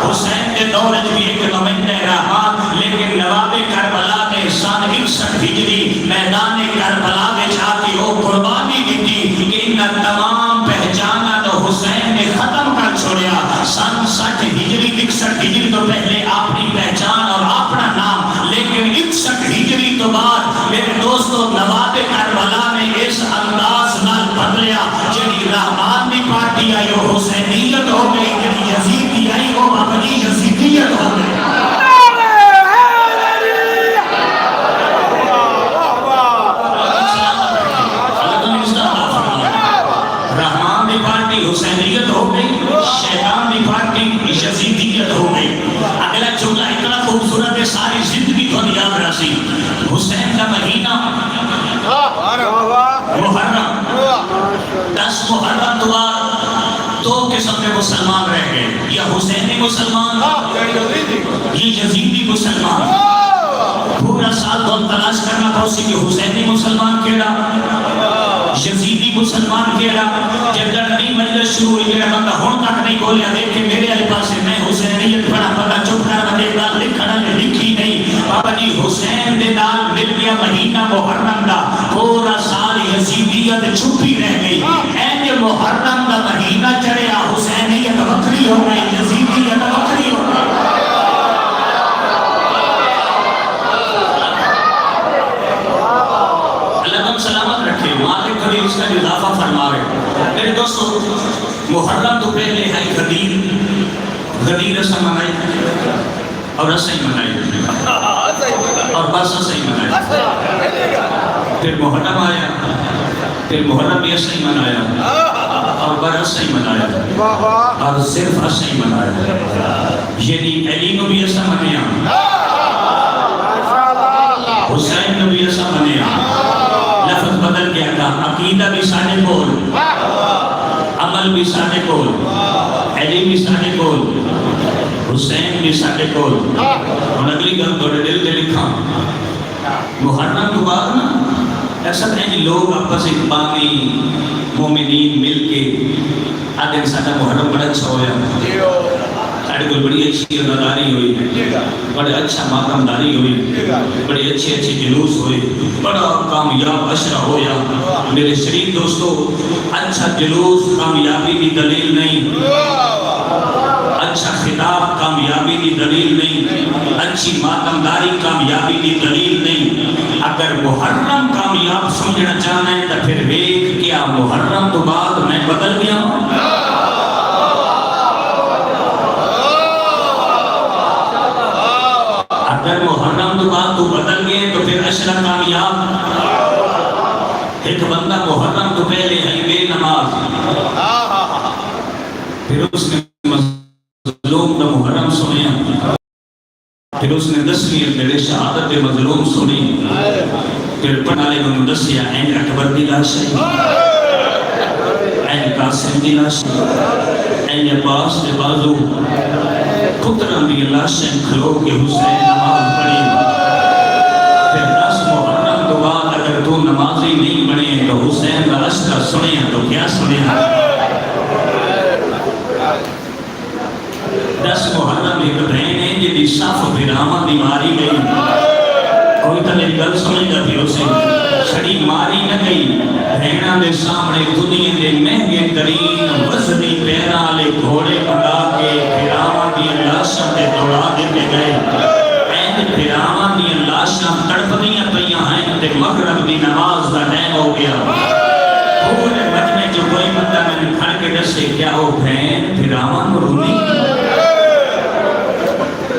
حسین کے دور بھی ایک نمائندہ رحمان لیکن نواب کربلا نے سن 61 ہجری میدان کربلا میں جا کے وہ قربانی دی تھی کہ ان تمام پہچانا تو حسین نے ختم کر چھوڑیا سن 60 ہجری 61 ہجری تو پہلے اپنی پہچان اور اپنا نام لیکن 61 ہجری تو بعد میرے دوستو نواب کربلا نے اس انداز نال بدلیا جنی رحمان دی پارٹی آئی وہ حسینیت ہو گئی جنی یزیدی آئی وہ اپنی یزیدیت ہو گئی رحمان دی پارٹی حسینیت ہو گئی شیطان دی پارٹی یزیدیت ہو گئی اگلا جملہ اتنا خوبصورت ہے ساری زندگی کو یاد رکھی حسین کا مہینہ محرم 10 محرم دعا دو قسم کے مسلمان رہ گئے یا حسینی مسلمان یہ یزیدی مسلمان پورا سال تو تلاش کرنا پڑسی کہ حسینی مسلمان کیڑا یزیدی مسلمان کیڑا جب تک نہیں مجلس شروع ہوئی میرا بندہ ہون تک نہیں بولیا دیکھ کے میرے علی پاس سے میں حسینیت پڑھا پتا چپ کر میں دیکھ دال لکھنا نے لکھی نہیں بابا جی حسین دے دال مل گیا مہینہ محرم دا پورا سال یزیدیت چھپی رہ گئی این جو محرم دا مہینہ چڑھیا حسینیت وکری ہو گئی یزیدیت وکری ہو گئی سلامت رکھے مالک کبھی اس کا اضافہ فرما رہے میرے دوستو محرم تو پہلے ہے غدیر رسم منائی اور رسم منائی اور بس رسم منائی پھر محرم آیا پھر محرم بھی رسم منایا اور بر رسم منایا اور صرف رسم منایا یعنی علی کو بھی رسم منایا حسین کو بھی رسم منایا لفظ بدل گیا تھا عقیدہ بھی سانے کول عمل بھی سانے کول علی بھی سانے کول حسین بھی سانے کول اور اگلی گل توڑے دل دے لکھا محرم تو بعد نا ایسا نہیں کہ لوگ آپس اقبامی مومنین مل کے آدھے سانا محرم بڑا اچھا ہویا ساڑھے کوئی بڑی اچھی اداداری ہوئی بڑے اچھا ماتمداری ہوئی بڑے اچھے جلوس ہوئے بڑا کامیاب عشرہ ہویا میرے شریف دوستو اچھا جلوس کامیابی کی دلیل نہیں اچھا خطاب کامیابی کی دلیل نہیں اچھی ماتمداری کامیابی کی دلیل نہیں اگر محرم کامیاب سمجھنا چاہنا ہے تو پھر ویک کیا محرم تو بعد میں بدل گیا ہوں اگر محرم تو بعد تو بدل گئے تو پھر عشرہ کامیاب ایک بندہ محرم تو پہلے ہے بے نماز پھر اس نے مظلوم کا محرم سنیا پھر اس نے 10ویں میرے شہادت مظلوم سنی پھر پڑھالے میں دسیا این اکبر دی لاش ہے این قاسم دی لاش ہے این عباس دے بازو پتران دی لاشیں کھلو کے حسین نماز پڑھی پھر 10 محرم تو بعد اگر تو نمازی نہیں بنے تو حسین کا عشقہ سنے تو کیا سنے 10 محرم ایک بہن ہے جی صاف بھراما دی ماری گئی کوئی تو میری گل سمجھ گا پھر اسے چھڑی ماری نہ گئی بہنہ دے سامنے دنیا دے مہنگے ترین وزنی پیرا لے گھوڑے بڑا کے بھراما دی لاشاں تے دوڑا دیتے گئے این بھراما دی لاشاں تڑپنیاں پہیاں ہیں تے مغرب دی نماز دا ٹائم ہو گیا پورے مجمع جو کوئی بندہ میں نے کھڑ کے دسے کیا وہ بہن بھراما کو رونی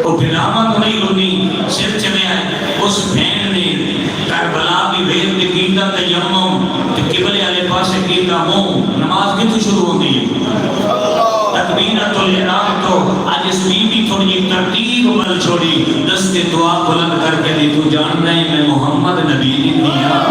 وہ بھراما کو نہیں رونی صرف چلے آئے اس بہن نے کربلا بھی غیر تے کیتا تیمم تے قبلے والے پاسے کیتا منہ، نماز کتوں شروع ہوندی ہے؟ تکبیرۃ الاحرام تو اج اس بی بی تھوڑی جی ترتیب بل چھوڑی، دستے دعا بلند کر کے دی تو جاندا ہے میں محمد نبی دی دیا،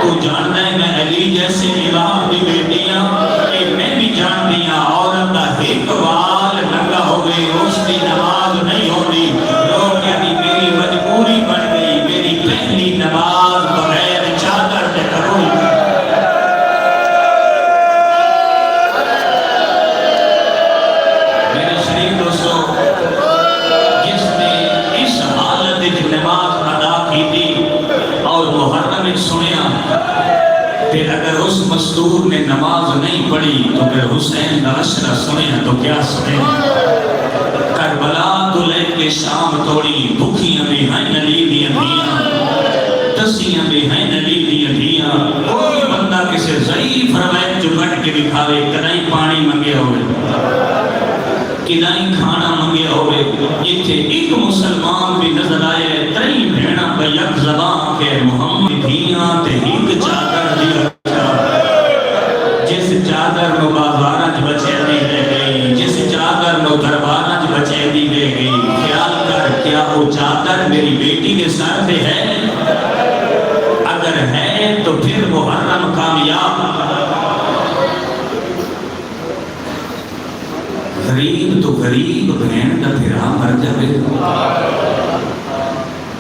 تو جاندا ہے میں علی جیسے امام دی بیٹی ہاں، کہ میں بھی جانتی ہاں عورت دا ایک وال ننگا ہو گئی اس دی نماز نہیں ہوندی، لوگ کہتی میری مجبوری بن گئی، میری پہلی نماز بغیر چادر تے کروں۔ میرے شریف دوستو، جس نے اس حالت وچ نماز ادا کی تھی اور محرم وچ سنیا، پھر اگر اس مزدور نے نماز نہیں پڑھی تو پھر حسین کا اشرا سنیا تو کیا سنے؟ کربلا تو لے کے شام توڑی، بھوکیاں بھی ہیں علی دی دھیاں، تسیاں بھی ہیں علی دی دھیاں، کوئی بندہ کسی ضعیف روایت جو کٹ کے دکھاوے کدائی پانی منگے ہوئے، کدائی کھانا منگے ہوئے، جتھے ایک مسلمان بھی نظر آئے تری بھیڑا بیک زبان کے محمد دھیاں تے ایک چادر دی رکھا، جس چادر نو بازارج بچے دی لے گئی، جس چادر نو دربارج بچے دی لے گئی، خیال کر کیا وہ چادر میری بیٹی کے سر پہ ہے؟ اگر ہے تو پھر محرم کامیاب۔ غریب تو غریب بہن کا پھرا مر جائے،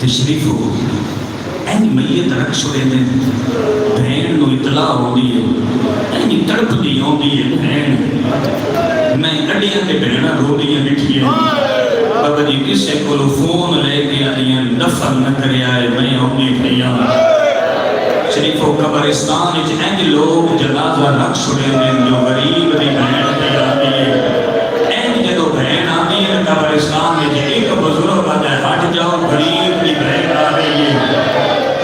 تشریف ہو اینی میت رکھ چھوڑے دیں، بہن نو اطلاع ہوندی ہے، اینی تڑپ دی ہوندی ہے بہن، میں اڈیاں کے بہناں روڈیاں بٹھی ہیں، بابا جی کسے کو فون لے کے آدیاں دفن نہ کرے آئے میں ہوندی بھئیاں، شریف و قبرستان اچھ اینی لوگ جنازہ رکھ چھوڑے دیں جو غریب دی بہن تے آتی ہے، جدو بہن آتی ہے قبرستان میں ایک بزرگ آتا ہے ہٹ جاؤ غریب کی بہن آ رہی ہے،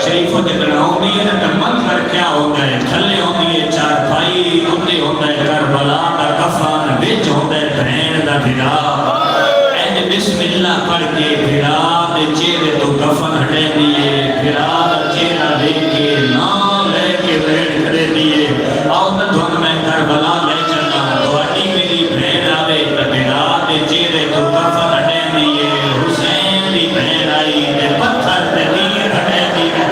شریف و جتنا ہوتی ہے تو منظر کیا ہوتا ہے؟ تھلے ہوتی ہے چار بھائی، ہوتے ہوتا ہے کربلا کا کفن، بچ ہوتا ہے بہن دا بھرا، اینج بسم اللہ پڑھ کے بھرا دے چہرے تو کفن ہٹے دیئے، بھرا دا چہرہ دیکھ کے نام لے کے بہن کھڑے دیئے، آؤ نہ دھن میں کربلا لے چلا، دوڑی میری بہن آوے بھرا دے چہرے تو کفن ہٹے دیئے، حسین دی بہن آئی دے پتھر دے دیر ہٹے دیئے،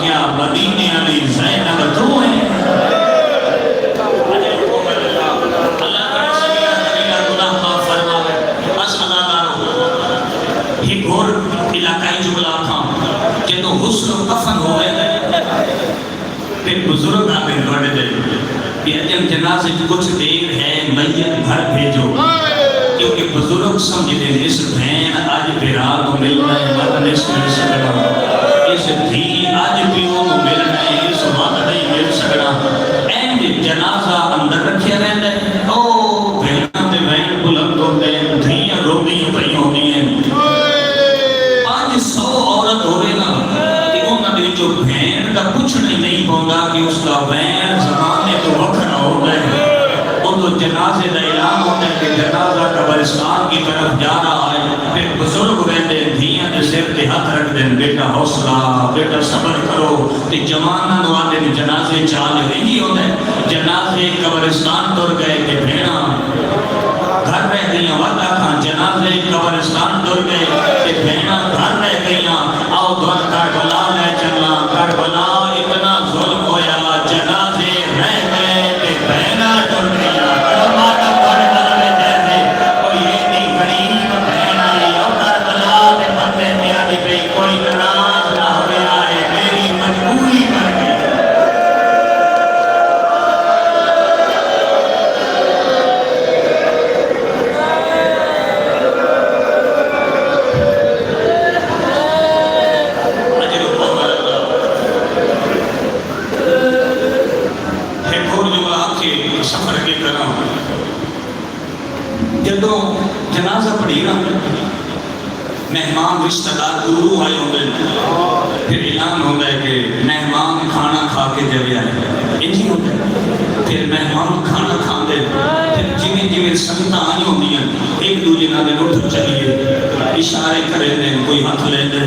کیا مدینے علی زینب تو ہیں؟ اللہ کا سبیہ کبیرہ گناہ معاف فرماوے، اسحدادارو ایک اور علاقائی جملہ تھا جنہوں حسن و کفن ہوئے ہیں، پھر بزرگ آگے لوڑے دے کہ اجم جنازے کچھ دیر ہے میت گھر بھیجو، کیونکہ بزرگ سمجھ دیں اس بہن آج بیراد ہو ملنا ہے مدن اس مل سکنا، اس دھی آج پیوں کو ملنا ہے اس وقت نہیں مل سکنا، اینج جنازہ اندر رکھے رہتے ہیں، او بہنہ دے بہن بلند ہوتے ہیں، دھیاں روٹیاں پہی ہوتی ہیں، 500 عورت ہو رہے نا کہ انہوں نے جو بہن کا کچھ نہیں ہوگا کہ اس کا بہن زمانے تو وکھرا ہوتا ہے، تو جنازے دا اعلان ہوتا ہے کہ جنازہ قبرستان کی طرف جا رہا ہے، پھر بزرگ رہتے دھیاں دے سر تے ہاتھ رکھ دیں، بیٹا حوصلہ، بیٹا صبر کرو، تے جواناں نو آتے ہیں جنازے چال رہی ہوتا ہے، جنازے قبرستان تر گئے کہ بھیڑاں گھر رہ گئیاں، وعدہ کھاں جنازے قبرستان تر گئے کہ بھیڑاں گھر رہ گئیاں، آؤ دھن کربلا لے چلنا، کربلا اتنا ظلم ہویا، جنازے رہ گئے کہ بھیڑاں تر گئیاں، کوئی نراز نہ ہوئے آئے میری مجبوری کر گئی۔ مہمان رشتہ دار گرو آئے ہوتے ہیں، پھر اعلان ہوتا ہے کہ مہمان کھانا کھا کے جب آئے، انہی ہوتا ہے، پھر مہمان کھانا کھا دے، پھر جنہیں جنہیں سنگتاں آئی ہوتی ہیں ایک دوجہ نہ دن اٹھ چلیے اشارے کرے دیں کوئی ہاتھ لے دیں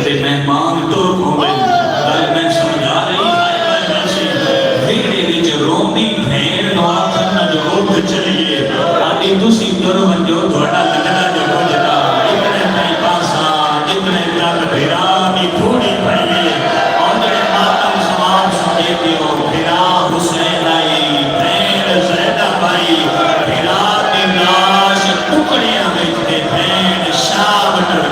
تے مہمان ٹور ہو گئے میں سمجھا رہی ویڑے وچ روندی بھین نو آکھن نہ جو اٹھ چلیے آدھی تسی ٹر ونجو تھوڑا لگنا جو ہو جتا اتنے پئی پاسا اتنے تک بھرا بھی تھوڑی پئی اور جڑے ماتم سماپ سمجھے دیو بھرا حسین آئی بھین زیدہ پائی بھرا کی لاش ٹکڑیاں وچ بھین شام ٹر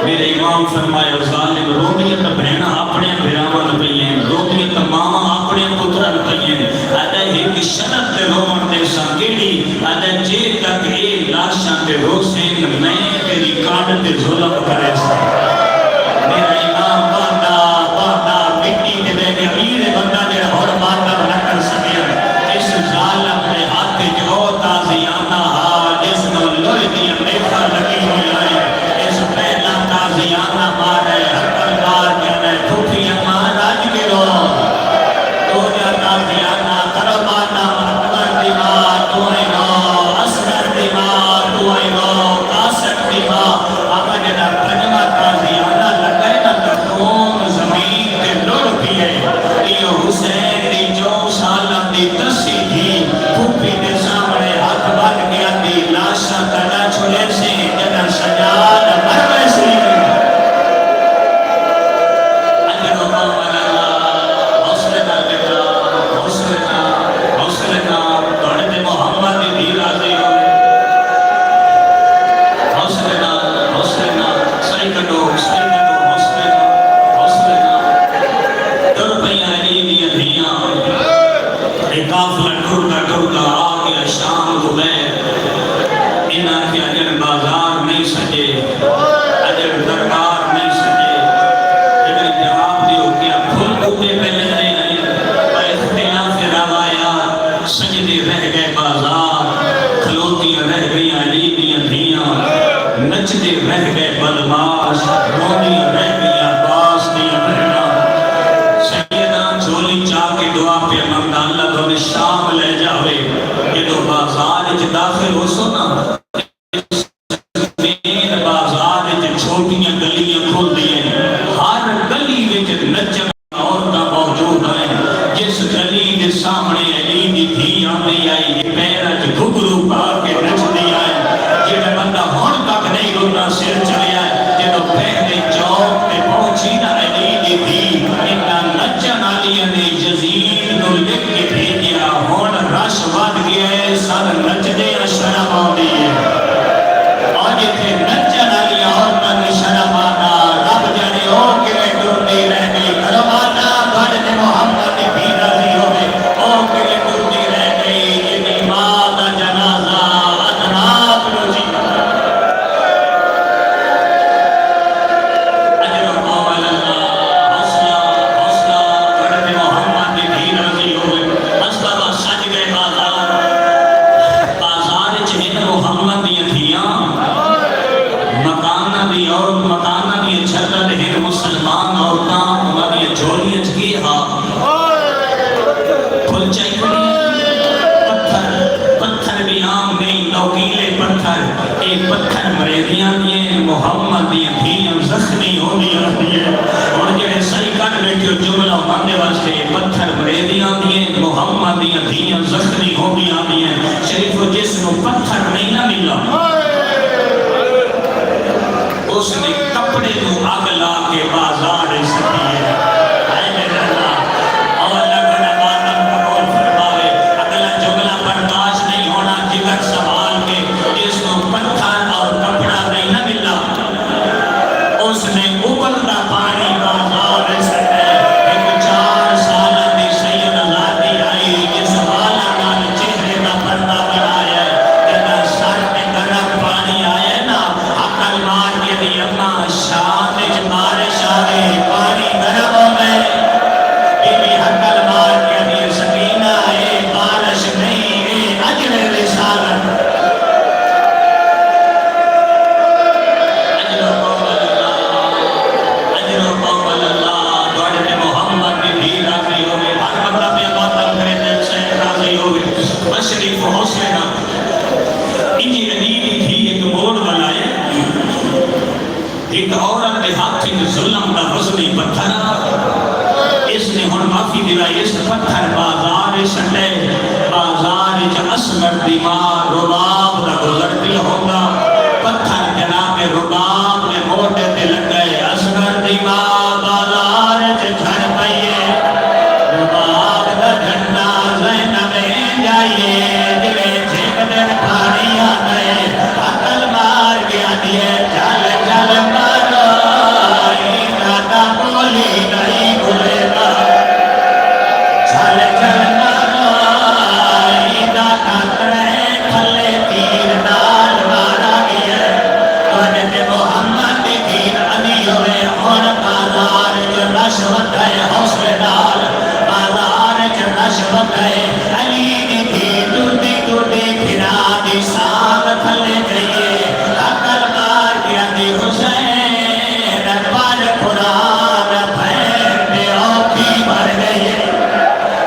میرے امام فرمایا ظالم روٹیاں تو بہنا اپنے بھراون پئیں روٹیاں تو ماما اپنے پترن پئیں ادا ایک شرط تے رومن تے سا کیڑی ادا جے تک اے لاشاں تے روسین میں تیری کاٹ تے ظلم کرے سا میرا امام باندا مٹی تے بے کے امیر بندہ جڑا ہور باندا نہ کر سکیا اس ظالم دے ہاتھ جو تازیانہ ہا جس نو لوہے دی میخا لگی ہوئی آئی تازیانہ مارے حقل مار جانے ٹھوٹی امان آج کے رو تو جا تازیانہ کرمانا اکبر دیمار تو آئی رو اسکر دیمار تو آئی رو قاسق دیمار آقا جنا پنجمہ تازیانہ لگائے نا تکون زمین کے لڑ پیئے ایو حسین دی جو سالم دی تسی تھی پھوپی دے سامنے ہاتھ بات گیا دی لاشا کڑا چھلے سے جنا سجاد مروے سے رباب نہ گزرتی ہوگا پتھر جناب رباب نے موٹے تے لگ گئے اصغر دی ماں بازار چڑھ پئیے رباب دا جھنڈا زینب جائیے جویں جھک دن پانی آئے عقل مار گیا دیے چل چل مارو دادا بولی نہیں بھولے گا چل چل مارو دادا ترے کھلے تیر نال مارا گیا تو محمد دین علی ہوئے اور بازار جو نشوت ہے حوصلے نال بازار جو نشوت ہے علی دی ٹوٹی ٹوٹی پھرا دی ساتھ تھلے گئیے عقل مار گیا دی حسین پر قرآن پھیر دے اوکی بڑھ گئیے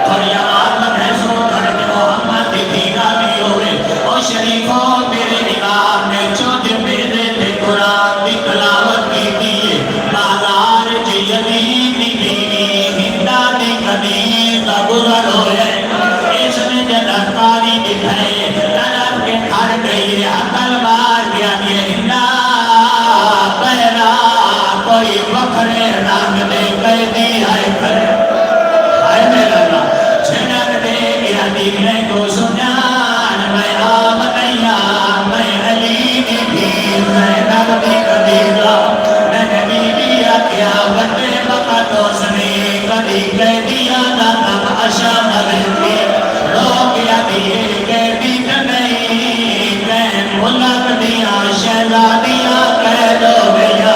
اور یاد ہے سو دھڑک محمد دین علی ہوئے اور شریفوں میرے امام نے چود میرے تے قرآن دی تلاوت کی دیئے بازار جی یزید دی بیوی ہندا دی قدیم کا گزر ہوئے اس نے جدکاری دکھائے طرف کے کھڑ گئی عقل مار گیا یہ ہندا پہلا کوئی بکھرے رنگ دے قیدی آئے کرے آئے میرا اللہ چھنک دے گیا دینے کو سنان میں آم نیا میں علی دی پیر زینب دی قدیرہ میں نبی بیا کیا بٹے بقا دوسنی کدی قیدیاں نہ تماشا ملتی رو گیا دیئے قیدی نہیں میں ملک دیا شہزادیاں قید ہو گیا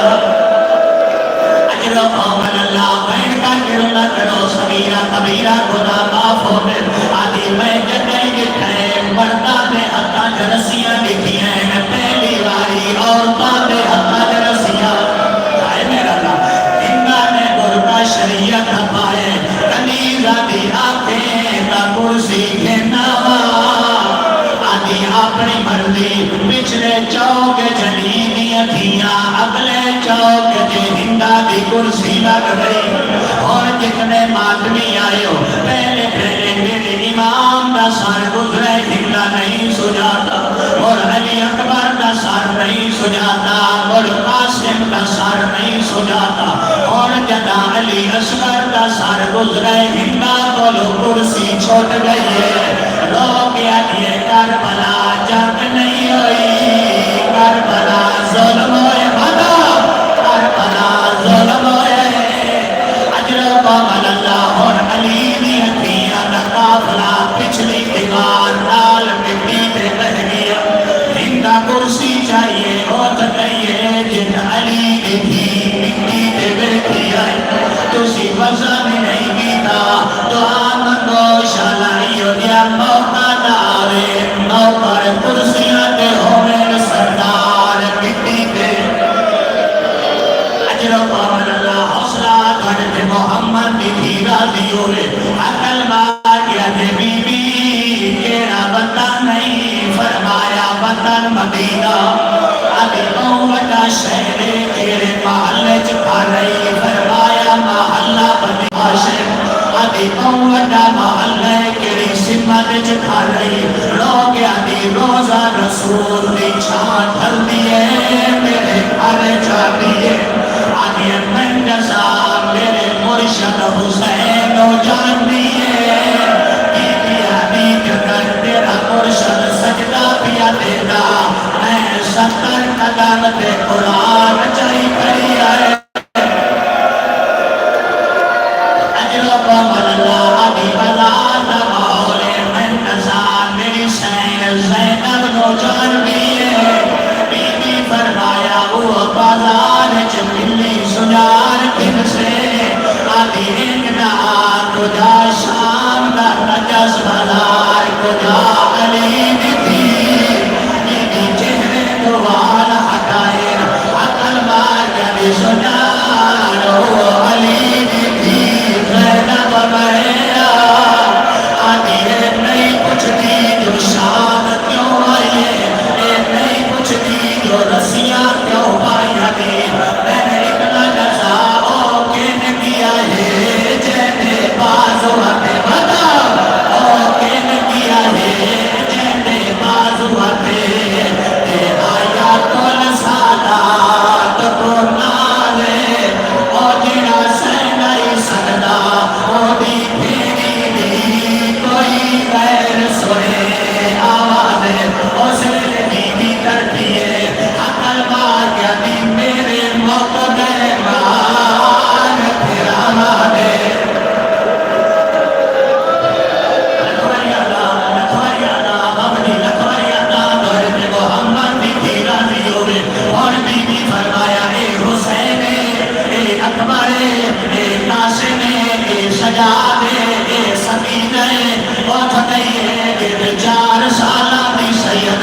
اجر قومن اللہ بین کا کرنا کرو صغیرہ کبیرہ خدا معاف ہو میں آدھی میں جگہ گٹھائے مردہ میں حتہ جرسیاں لکھی ہیں پہلی واری عورتہ میں حتہ جرسیاں آئے میرا اللہ انگا نے گرگا شریعت پائے کنیزہ دی آنکھیں تا کرسی کے نوا آدھی اپنی مرضی پچھلے چوک جلی دیا تھیاں اگلے چوک جے ہندا دی کرسی لگ گئی اور جتنے ماتمی آئے ہو پہلے پہلے میرے امام دا سار گزرے ہندا نہیں سجاتا اور علی اکبر دا سار نہیں سجاتا اور قاسم دا سار نہیں سجاتا اور جدا علی اصغر دا سار گزرے ہندا بولو کرسی چھوٹ گئی ہے رو گیا یہ کربلا جنگ نہیں ہوئی کربلا ظلم ہوئے بدا کربلا ظلم ہوئے اجر قومن اللہ اور علی دی ہتھیاں دا قافلہ پچھلی دیوار نال مٹی پہ بہ گیا ہندا کرسی چاہیے ہوت گئیے جن علی دی تھی مٹی پہ بیٹھی آئی تسی وزن نہیں گیتا دعا منگو شالائی ہو دیا موقع دارے نوکر کرسیاں دے ہوئے سردار مٹی پہ اجر قومن اللہ حوصلہ گھڑ محمد بھی راضی ہوئے عقل مار گیا دے بی بی کیڑا وطن نہیں فرمایا وطن مدینہ آدھی اوٹا شہر کیڑے محلے چکا رہی فرمایا محلہ بنی ہاشم آدھی اوٹا محلے کیڑی سمت چکا رہی رو گیا دی روزہ رسول دی چھان ڈھل دیئے میرے گھر جا دیئے آدھی من جزا میرے مرشد حسین و جان دیئے آدھی جگر تیرا مرشد سجدہ پیا دینا میں 70 قدم دے قرآن چاہی کری آئے اجر قومن اللہ آدھی بلاد مولے من نظام میری سین زینب نو جان دیئے بی بی فرمایا وہ بازار چملی سنار کن سے آدھی انگنا کجا شام دا نجس بازار کجا علی دی تھی بی بی چہرے دوال ہٹائے